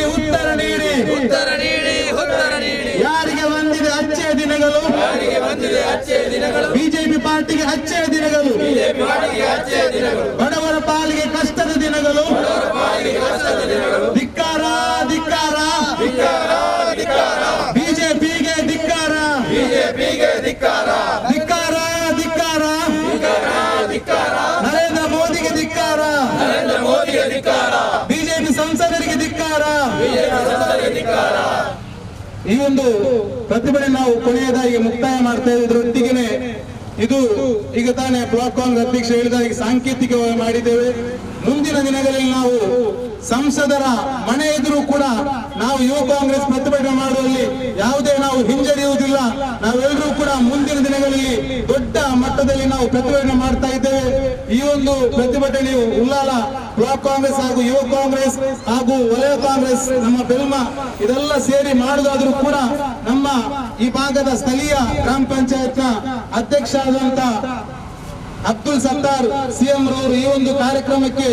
ಯಾರಿಗೆ ಬಂದಿದೆ ಅಚ್ಚೇ ದಿನಗಳು? ಬಿಜೆಪಿ ಪಾರ್ಟಿಗೆ ಅಚ್ಚೇ ದಿನಗಳು. ಬಡವರ ಪಾಲಿಗೆ ಕಷ್ಟದ ದಿನಗಳು. ಧಿಕ್ಕಾರ, ಬಿಜೆಪಿಗೆ ಧಿಕ್ಕಾರ, ನರೇಂದ್ರ ಮೋದಿಗೆ ಧಿಕ್ಕಾರ, ಬಿಜೆಪಿ ಸಂಸದರಿಗೆ ಧಿಕ್ಕಾರ. ಈ ಒಂದು ಪ್ರತಿಭಟನೆ ನಾವು ಕೊನೆಯದಾಗಿ ಮುಕ್ತಾಯ ಮಾಡ್ತಾ ಇದ್ರೊಟ್ಟಿಗೆ ಇದು ಈಗ ತಾನೇ ಬ್ಲಾಕ್ ಕಾಂಗ್ರೆಸ್ ಅಧ್ಯಕ್ಷ ಹೇಳಿದಾಗ ಸಾಂಕೇತಿಕವಾಗಿ ಮಾಡಿದ್ದೇವೆ. ಮುಂದಿನ ದಿನಗಳಲ್ಲಿ ನಾವು ಸಂಸದರ ಮನೆ ಎದುರು ಕೂಡ ನಾವು ಯುವ ಕಾಂಗ್ರೆಸ್ ಪ್ರತಿಭಟನೆ ಮಾಡುವಲ್ಲಿ ಯಾವುದೇ ನಾವು ಹಿಂಜರಿಯುವುದಿಲ್ಲ. ನಾವೆಲ್ಲರೂ ಕೂಡ ಮುಂದಿನ ದಿನಗಳಲ್ಲಿ ದೊಡ್ಡ ಮಟ್ಟದಲ್ಲಿ ನಾವು ಪ್ರತಿಭಟನೆ ಮಾಡ್ತಾ ಇದ್ದೇವೆ. ಈ ಒಂದು ಪ್ರತಿಭಟನೆಯು ಉಳ್ಳಾಲ ಬ್ಲಾಕ್ ಕಾಂಗ್ರೆಸ್ ಹಾಗೂ ಯುವ ಕಾಂಗ್ರೆಸ್ ಹಾಗೂ ವಲಯ ಕಾಂಗ್ರೆಸ್, ನಮ್ಮ ಬೆಲ್ಮಾ ಇದೆಲ್ಲ ಸೇರಿ ಮಾಡುವುದಾದ್ರೂ ಕೂಡ ನಮ್ಮ ಈ ಭಾಗದ ಸ್ಥಳೀಯ ಗ್ರಾಮ ಪಂಚಾಯತ್ನ ಅಧ್ಯಕ್ಷ ಆದಂತ ಅಬ್ದುಲ್ ಸತ್ತಾರ್ CM ರವರು ಈ ಒಂದು ಕಾರ್ಯಕ್ರಮಕ್ಕೆ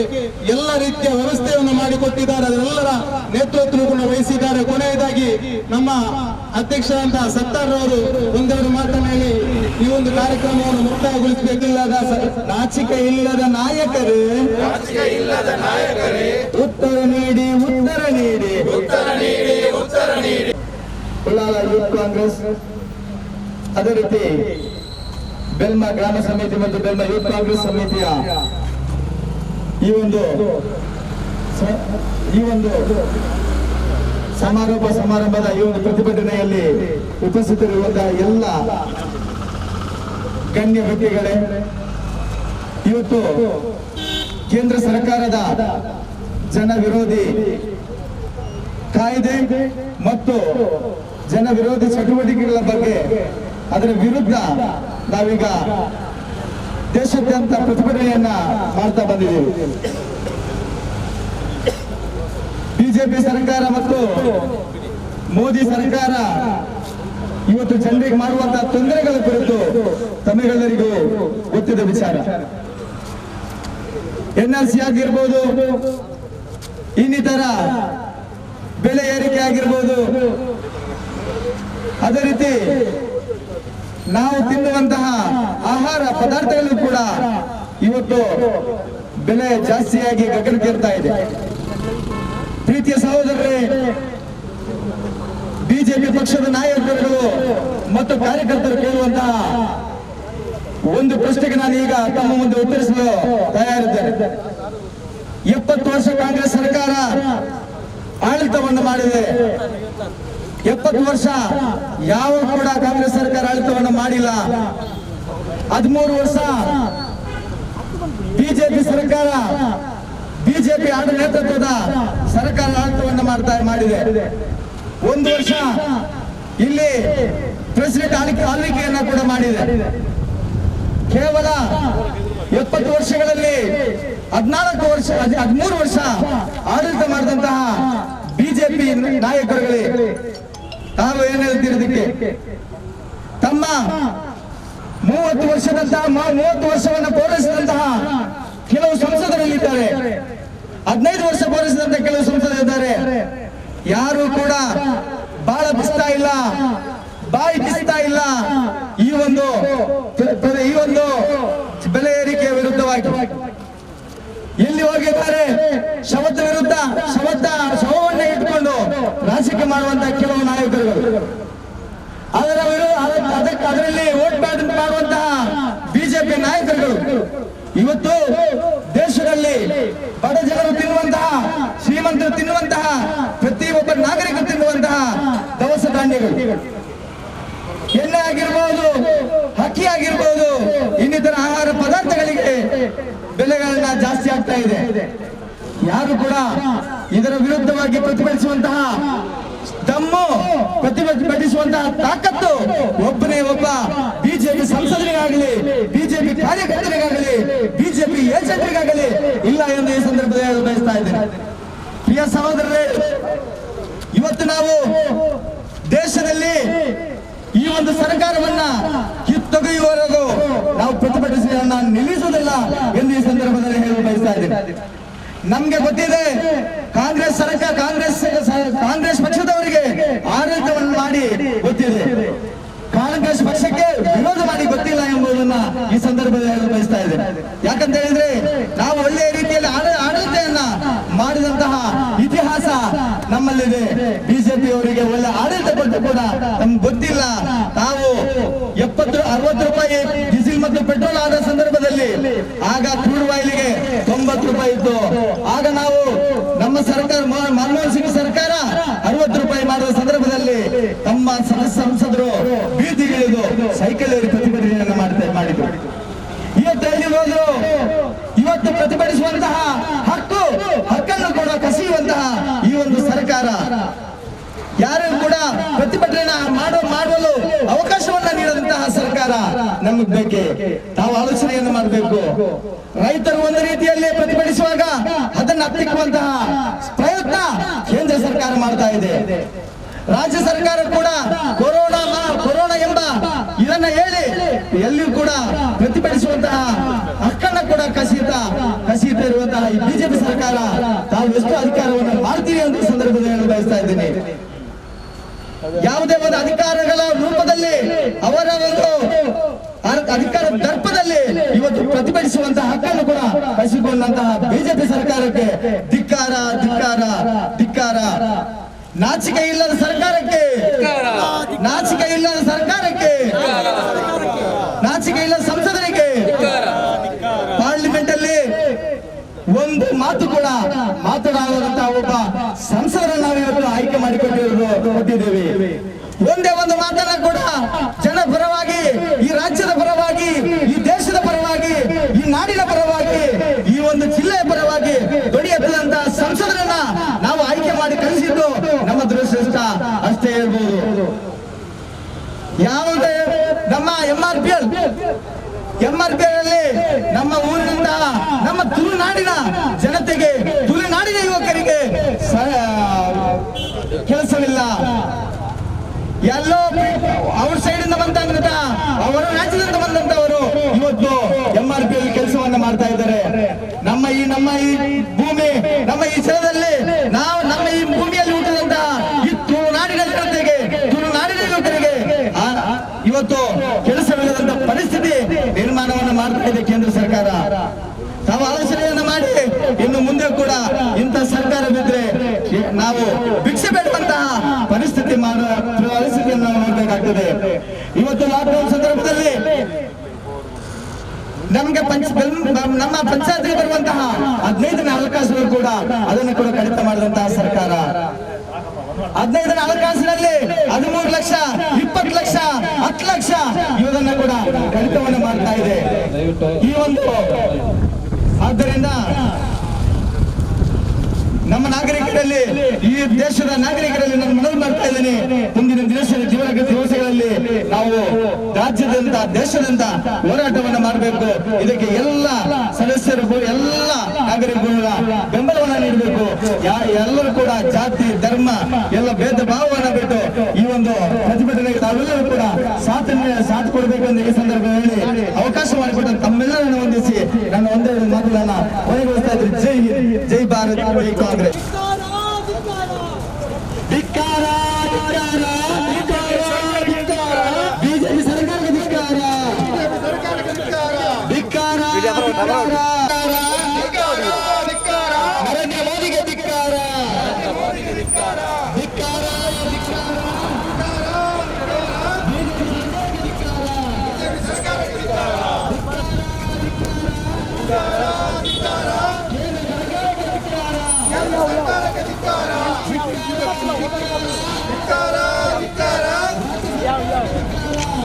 ಎಲ್ಲ ರೀತಿಯ ವ್ಯವಸ್ಥೆಯನ್ನು ಮಾಡಿಕೊಟ್ಟಿದ್ದಾರೆ. ಅದರೆಲ್ಲರ ನೇತೃತ್ವವನ್ನು ವಹಿಸಿದ್ದಾರೆ. ಕೊನೆಯದಾಗಿ ನಮ್ಮ ಅಧ್ಯಕ್ಷ ಅಂತ ಸತ್ತಾರ್ ರವರು ಒಂದೆರಡು ಮಾತನ್ನು ಹೇಳಿ ಈ ಒಂದು ಕಾರ್ಯಕ್ರಮವನ್ನು ಮುಕ್ತಾಯಗೊಳಿಸಬೇಕಿಲ್ಲದ ನಾಚಿಕೆ ಇಲ್ಲದ ನಾಯಕರೇ, ಉತ್ತರ ನೀಡಿ. ಉಳ್ಳಾಲ ಯೂತ್ ಕಾಂಗ್ರೆಸ್, ಅದೇ ರೀತಿ ಬೆಲ್ಮಾ ಗ್ರಾಮ ಸಮಿತಿ ಮತ್ತು ಬೆಲ್ಮಾ ಯೂತ್ ಕಾಂಗ್ರೆಸ್ ಸಮಿತಿಯ ಈ ಒಂದು ಸಮಾರಂಭದ ಈ ಒಂದು ಪ್ರತಿಭಟನೆಯಲ್ಲಿ ಉಪಸ್ಥಿತರಿರುವಂತಹ ಎಲ್ಲ ಗಣ್ಯ ವ್ಯಕ್ತಿಗಳೇ, ಇವತ್ತು ಕೇಂದ್ರ ಸರ್ಕಾರದ ಜನ ವಿರೋಧಿ ಕಾಯ್ದೆ ಮತ್ತು ಜನ ವಿರೋಧಿ ಚಟುವಟಿಕೆಗಳ ಬಗ್ಗೆ, ಅದರ ವಿರುದ್ಧ ನಾವೀಗ ದೇಶಾದ್ಯಂತ ಪ್ರತಿಭಟನೆಯನ್ನ ಮಾಡ್ತಾ ಬಂದಿದ್ದೀವಿ. ಬಿಜೆಪಿ ಸರ್ಕಾರ ಮತ್ತು ಮೋದಿ ಸರ್ಕಾರ ಇವತ್ತು ಜನರಿಗೆ ಮಾಡುವಂತಹ ತೊಂದರೆಗಳ ಕುರಿತು ತಮಗೆಲ್ಲರಿಗೂ ಗೊತ್ತಿದ್ದ ವಿಚಾರ. NLC ಆಗಿರ್ಬೋದು, ಇನ್ನಿತರ ಬೆಲೆ ಏರಿಕೆ ಆಗಿರ್ಬೋದು, ಅದೇ ರೀತಿ ನಾವು ತಿನ್ನುವಂತಹ ಆಹಾರ ಪದಾರ್ಥಗಳು ಕೂಡ ಇವತ್ತು ಬೆಲೆ ಜಾಸ್ತಿಯಾಗಿ ಗಗನಕ್ಕೇರ್ತಾ ಇದೆ. ಪ್ರೀತಿಯ ಸಹೋದರರೇ, ಬಿಜೆಪಿ ಪಕ್ಷದ ನಾಯಕರುಗಳು ಮತ್ತು ಕಾರ್ಯಕರ್ತರು ಕೇಳುವಂತಹ ಒಂದು ಪ್ರಶ್ನೆಗೆ ನಾನು ಈಗ ತಮ್ಮ ಮುಂದೆ ಉತ್ತರಿಸಲು ತಯಾರಿದ್ದೇನೆ. 70 ವರ್ಷ ಕಾಂಗ್ರೆಸ್ ಸರ್ಕಾರ ಆಡಳಿತವನ್ನು ಮಾಡಿದೆ. 70 ವರ್ಷ ಯಾವ ಕೂಡ ಕಾಂಗ್ರೆಸ್ ಸರ್ಕಾರ ಆಡಳಿತವನ್ನು ಮಾಡಿಲ್ಲ. 13 ವರ್ಷ ಬಿಜೆಪಿ ಸರ್ಕಾರ, ಬಿಜೆಪಿ ನೇತೃತ್ವದ ಸರ್ಕಾರ ಆಡಳಿತವನ್ನು ಮಾಡಿದೆ. 1 ವರ್ಷ ಇಲ್ಲಿ ಪ್ರೆಸಿಡೆಂಟ್ ಆಳ್ವಿಕೆಯನ್ನ ಕೂಡ ಮಾಡಿದೆ. ಕೇವಲ 70 ವರ್ಷಗಳಲ್ಲಿ 13 ವರ್ಷ ಆಡಳಿತ ಮಾಡಿದಂತಹ ಬಿಜೆಪಿ ನಾಯಕರುಗಳೇ ತಾವು ಏನ್ ಹೇಳ್ತಿರೋದಕ್ಕೆ ತಮ್ಮ 30 ವರ್ಷವನ್ನು ಪೂರೈಸಿದಂತಹ ಕೆಲವು ಸಂಸದರಲ್ಲಿದ್ದಾರೆ, 15 ವರ್ಷ ಪೂರೈಸಿದಂತಹ ಕೆಲವು ಸಂಸದರಿದ್ದಾರೆ. ಯಾರು ಕೂಡ ಬಾಳ ಬಿಸ್ತಾ ಇಲ್ಲ, ಬಾಯಿ ಬಿಸ್ತಾ ಇಲ್ಲ ಈ ಒಂದು ಬೆಲೆ ಏರಿಕೆಯ ವಿರುದ್ಧವಾಗಿ. ಎಲ್ಲಿ ಹೋಗಿದ್ದಾರೆ? ಶವದ ವಿರುದ್ಧ ಶವವನ್ನೇ ಇಟ್ಕೊಂಡು ರಾಜಕೀಯ ಮಾಡುವಂತಹ ಕೆಲವು ನಾಯಕರುಗಳು, ಅದರಲ್ಲಿ ವೋಟ್ ಮಾಡುವಂತಹ ಬಿಜೆಪಿ ನಾಯಕರುಗಳು ಇವತ್ತು ದೇಶದಲ್ಲಿ ಬಡ ಜನರು ತಿನ್ನುವಂತಹ, ಶ್ರೀಮಂತರು ತಿನ್ನುವಂತಹ, ಪ್ರತಿಯೊಬ್ಬ ನಾಗರಿಕರು ತಿನ್ನುವಂತಹ ದವಸ ಧಾನ್ಯಗಳು, ಎಣ್ಣೆ ಆಗಿರ್ಬೋದು, ಅಕ್ಕಿ ಆಗಿರ್ಬೋದು, ಇನ್ನಿತರ ಆಹಾರ ಪದಾರ್ಥಗಳಿಗೆ ಬೆಲೆಗಳನ್ನ ಜಾಸ್ತಿ ಆಗ್ತಾ ಇದೆ. ಯಾರು ಕೂಡ ಇದರ ವಿರುದ್ಧವಾಗಿ ಪ್ರತಿಭಟಿಸುವಂತಹ ದಮ್ಮು, ಪ್ರತಿಭಟಿಸುವಂತಹ ತಾಕತ್ತು ಒಬ್ಬನೇ ಒಬ್ಬ ಬಿಜೆಪಿ ಸಂಸದರಿಗಾಗಲಿ, ಬಿಜೆಪಿ ಕಾರ್ಯಕರ್ತರಿಗಾಗಲಿ, ಬಿಜೆಪಿ ಏಜೆಂಟರಿಗಾಗಲಿ ಇಲ್ಲ ಎಂದು ಈ ಸಂದರ್ಭದಲ್ಲಿ ಬಯಸ್ತಾ ಇದ್ದೇನೆ. ಪ್ರಿಯ ಸಹೋದರರೇ, ಇವತ್ತು ನಾವು ದೇಶದಲ್ಲಿ ಈ ಒಂದು ಸರ್ಕಾರವನ್ನ ಕಿತ್ತೊಗೆಯುವವರೆಗೂ ನಾವು ಪ್ರತಿಭಟಿಸುವುದನ್ನ ನಿಲ್ಲಿಸುವುದಿಲ್ಲ ಎಂದು ಈ ಸಂದರ್ಭದಲ್ಲಿ ಹೇಳಲು ಬಯಸ್ತಾ ಇದ್ದೇನೆ. ನಮ್ಗೆ ಗೊತ್ತಿದೆ, ಕಾಂಗ್ರೆಸ್ ಪಕ್ಷದವರಿಗೆ ಆಡಳಿತವನ್ನು ಮಾಡಿ ಗೊತ್ತಿದೆ, ಕಾಂಗ್ರೆಸ್ ಪಕ್ಷಕ್ಕೆ ವಿರೋಧ ಮಾಡಿ ಗೊತ್ತಿಲ್ಲ ಎಂಬುದನ್ನ ಈ ಸಂದರ್ಭದಲ್ಲಿ ಹೇಳಲು ಬಯಸ್ತಾ ಇದ್ದೇನೆ. ಯಾಕಂತ ಹೇಳಿದ್ರೆ ನಾವು ಒಳ್ಳೆಯ ರೀತಿಯಲ್ಲಿ ಆಡಳಿತವನ್ನ ಮಾಡಿದಂತಹ ಇತಿಹಾಸ ನಮ್ಮಲ್ಲಿದೆ. ಬಿಜೆಪಿ ಅವರಿಗೆ ಒಳ್ಳೆ ಆಡಳಿತ ಕೊಟ್ಟು ಕೂಡ ನಮ್ಗೆ ಗೊತ್ತಿಲ್ಲ. ತಾವು 70-60 ರೂಪಾಯಿ ಡೀಸೆಲ್ ಮತ್ತು ಪೆಟ್ರೋಲ್ ಆದ ಸಂದರ್ಭದಲ್ಲಿ ಆಗ ಕ್ರೂಡ್ ಆಯಿಲ್ಗೆ 90 ರೂಪಾಯಿ ಇತ್ತು. ಆಗ ನಾವು ನಮ್ಮ ಸರ್ಕಾರ, ಮನಮೋಹನ್ ಸಿಂಗ್ ಸರ್ಕಾರ 60 ರೂಪಾಯಿ ಮಾಡಿದ ಸಂದರ್ಭದಲ್ಲಿ ತಮ್ಮ ಸಂಸದರು ಬೀದಿಗಿಳಿದು ಸೈಕಲ್ ಏರಿ ಪ್ರತಿಭಟನೆಯನ್ನು ಮಾಡಿದ್ರು. ಇವತ್ತು ಪ್ರತಿಭಟಿಸುವಂತಹ ಹಕ್ಕನ್ನು ಕೂಡ ಕಸಿಯುವಂತಹ ಈ ಒಂದು ಸರ್ಕಾರ, ಯಾರು ಕೂಡ ಪ್ರತಿಭಟನೆ ಮಾಡಲು ಅವಕಾಶವನ್ನ ನೀಡಿದಂತಹ ಸರ್ಕಾರ ನಮಗೆ ಬೇಕೆ. ತಾವು ಆಲೋಚನೆಯನ್ನು ಮಾಡಬೇಕು. ರೈತರು ಒಂದು ರೀತಿಯಲ್ಲಿ ಪ್ರತಿಭಟಿಸುವಾಗ ಅದನ್ನು ಹತ್ತಿಕ್ಕುವಂತಹ ಪ್ರಯತ್ನ ಕೇಂದ್ರ ಸರ್ಕಾರ ಮಾಡ್ತಾ ಇದೆ. ರಾಜ್ಯ ಸರ್ಕಾರ ಕೂಡ ಕೊರೋನಾ ಎಂಬ ಇದನ್ನ ಹೇಳಿ ಎಲ್ಲಿಯೂ ಕೂಡ ಪ್ರತಿಭಟಿಸುವಂತಹ ಹಕ್ಕನ್ನ ಕೂಡ ಕಸಿಯುತ್ತಾ ಇರುವಂತಹ ಈ ಬಿಜೆಪಿ ಸರ್ಕಾರ ತಾವು ಎಷ್ಟು ಅಧಿಕಾರವನ್ನು ಮಾಡ್ತೀವಿ ಅಂತ ಈ ಸಂದರ್ಭದಲ್ಲಿ ಹೇಳಲು ಬಯಸ್ತಾ ಇದ್ದೀನಿ. ಯಾವುದೇ ಒಂದು ಅಧಿಕಾರಗಳ ರೂಪದಲ್ಲಿ ಅವರ ಒಂದು ಅಧಿಕಾರ ದರ್ಪದಲ್ಲಿ ಇವತ್ತು ಪ್ರತಿಭಟಿಸುವಂತಹ ಹಕ್ಕನ್ನು ಕೂಡ ಕಸಿಕೊಂಡಂತಹ ಬಿಜೆಪಿ ಸರ್ಕಾರಕ್ಕೆ ಧಿಕ್ಕಾರ, ಧಿಕ್ಕಾರ, ಧಿಕ್ಕಾರ. ನಾಚಿಕೆ ಇಲ್ಲದ ಸರ್ಕಾರಕ್ಕೆ, ನಾಚಿಕೆ ಇಲ್ಲದ ಸರ್ಕಾರಕ್ಕೆ, ನಾಚಿಕೆ ಇಲ್ಲದ ಸಂಸದರಿಗೆ ಪಾರ್ಲಿಮೆಂಟ್ ಅಲ್ಲಿ ಒಂದು ಮಾತು ಕೂಡ ಮಾತನಾಡುವಂತಹ ಒಬ್ಬ ಸಂಸದರನ್ನು ನಾವು ಇವತ್ತು ಆಯ್ಕೆ ಮಾಡಿಕೊಂಡಿದ್ದೇವೆ. ಒಂದೇ ಒಂದು ಮಾತನ್ನ ಕೂಡ ಜನ ಪರವಾಗಿ, ಈ ರಾಜ್ಯದ ಪರವಾಗಿ, ಈ ದೇಶದ ಪರವಾಗಿ, ಈ ನಾಡಿನ ಪರವಾಗಿ, ಈ ಒಂದು ಜಿಲ್ಲೆಯ ಪರವಾಗಿ ಧ್ವನಿಯೆತ್ತದಂತಹ ಸಂಸದರನ್ನ ನಾವು ಆಯ್ಕೆ ಮಾಡಿ ಕಳಿಸಿದ್ದು ನಮ್ಮ ದುರದೃಷ್ಟ ಅಷ್ಟೇ ಹೇಳ್ಬೋದು. ಯಾವುದೇ ನಮ್ಮ MRPL ಅಲ್ಲಿ ನಮ್ಮ ಊರಿನಿಂದ, ನಮ್ಮ ತುಳುನಾಡಿನ ಜನತೆಗೆ, ತುಳುನಾಡಿನ ಯುವಕರಿಗೆ ಕೆಲಸವಿಲ್ಲ. ಎಲ್ಲೋ ಔಟ್ ಸೈಡ್ ಇಂದ ಬಂದಂತ ಅವರ ರಾಜ್ಯದಿಂದ ಬಂದಂತವರು ಇವತ್ತು MRP ಅಲ್ಲಿ ಕೆಲಸವನ್ನ ಮಾಡ್ತಾ ಇದ್ದಾರೆ. ನಮ್ಮ ಈ ಭೂಮಿ, ನಮ್ಮ ಈ ಸ್ಥಳದಲ್ಲಿ ನಮ್ಮ ಈ ಭೂಮಿಯಲ್ಲಿ ಹುಟ್ಟಿದಂತಹ ಈ ತುಳುನಾಡಿನ ಜನತೆಗೆ, ತುಳುನಾಡಿನ ಯುವಕರಿಗೆ ಇವತ್ತು ಕೆಲಸವಿಲ್ಲದಂತ ಪರಿಸ್ಥಿತಿ ನಿರ್ಮಾಣವನ್ನ ಮಾಡ್ತಾ ಇದೆ ಕೇಂದ್ರ ಸರ್ಕಾರ. ತಾವು ಆಲೋಚನೆಯನ್ನ ಮಾಡಿ ಇನ್ನು ಮುಂದೆ ಕೂಡ ಇಂಥ ಸರ್ಕಾರ ಬಿದ್ರೆ ನಾವು ಭಿಕ್ಷೆ ಬೇಡುವಂತಹ ಪರಿಸ್ಥಿತಿಯನ್ನು ನೋಡಬೇಕಾಗ್ತದೆ. ಇವತ್ತು ಲಾಕ್ಡೌನ್ ಸಂದರ್ಭದಲ್ಲಿ ನಮ್ಗೆ ನಮ್ಮ ಪಂಚಾಯತ್ಗೆ ಬರುವಂತಹ 15 ದಿನ ಅವಕಾಶಗಳು ಕೂಡ ಅದನ್ನು ಕೂಡ ಕಡಿತ ಮಾಡಿದಂತಹ ಸರ್ಕಾರ 15 ದಿನ ಅವಕಾಶದಲ್ಲಿ 13 ಲಕ್ಷ, 20 ಲಕ್ಷ, 10 ಲಕ್ಷ ಇವುದನ್ನ ಕೂಡ ಕಡಿತವನ್ನು ಮಾಡ್ತಾ ಇದೆ. ಈ ಒಂದು ಆದ್ದರಿಂದ ನಮ್ಮ ನಾಗರಿಕರಲ್ಲಿ, ಈ ದೇಶದ ನಾಗರಿಕರಲ್ಲಿ ನಾನು ಮನವಿ ಮಾಡ್ತಾ ಇದ್ದೇನೆ, ಮುಂದಿನ ದಿವಸಗಳಲ್ಲಿ ನಾವು ರಾಜ್ಯದಿಂದ, ದೇಶದಿಂದ ಹೋರಾಟವನ್ನು ಮಾಡಬೇಕು. ಇದಕ್ಕೆ ಎಲ್ಲ ಸದಸ್ಯರು, ಎಲ್ಲ ನಾಗರಿಕರ ಬೆಂಬಲವನ್ನು ನೀಡಬೇಕು. ಎಲ್ಲರೂ ಕೂಡ ಜಾತಿ, ಧರ್ಮ ಎಲ್ಲ ಭೇದ ಭಾವವನ್ನು ಬಿಟ್ಟು ಈ ಒಂದು ಪ್ರತಿಭಟನೆಗೆ ತಾವೆಲ್ಲರೂ ಕೂಡ ಸಾಥ್ ಕೊಡಬೇಕು ಅಂತ ಈ ಸಂದರ್ಭದಲ್ಲಿ ಅವಕಾಶ ಮಾಡಿಕೊಟ್ಟು ತಮ್ಮೆಲ್ಲರನ್ನು ವಂದಿಸಿ ನನ್ನ ಒಂದೇ ಮಾತುಗಳನ್ನ ಕೊನೆಗೊಳಿಸ್ತಾ ಇದ್ದೀನಿ. ಜೈ ಹಿಂದ್, ಜೈ ಭಾರತ್, ಜೈ ಕಾಂಗ್ರೆಸ್. ಬಿಜೆಪಿ ಸರ್ಕಾರಕ್ಕೆ ಧಿಕ್ಕಾರ.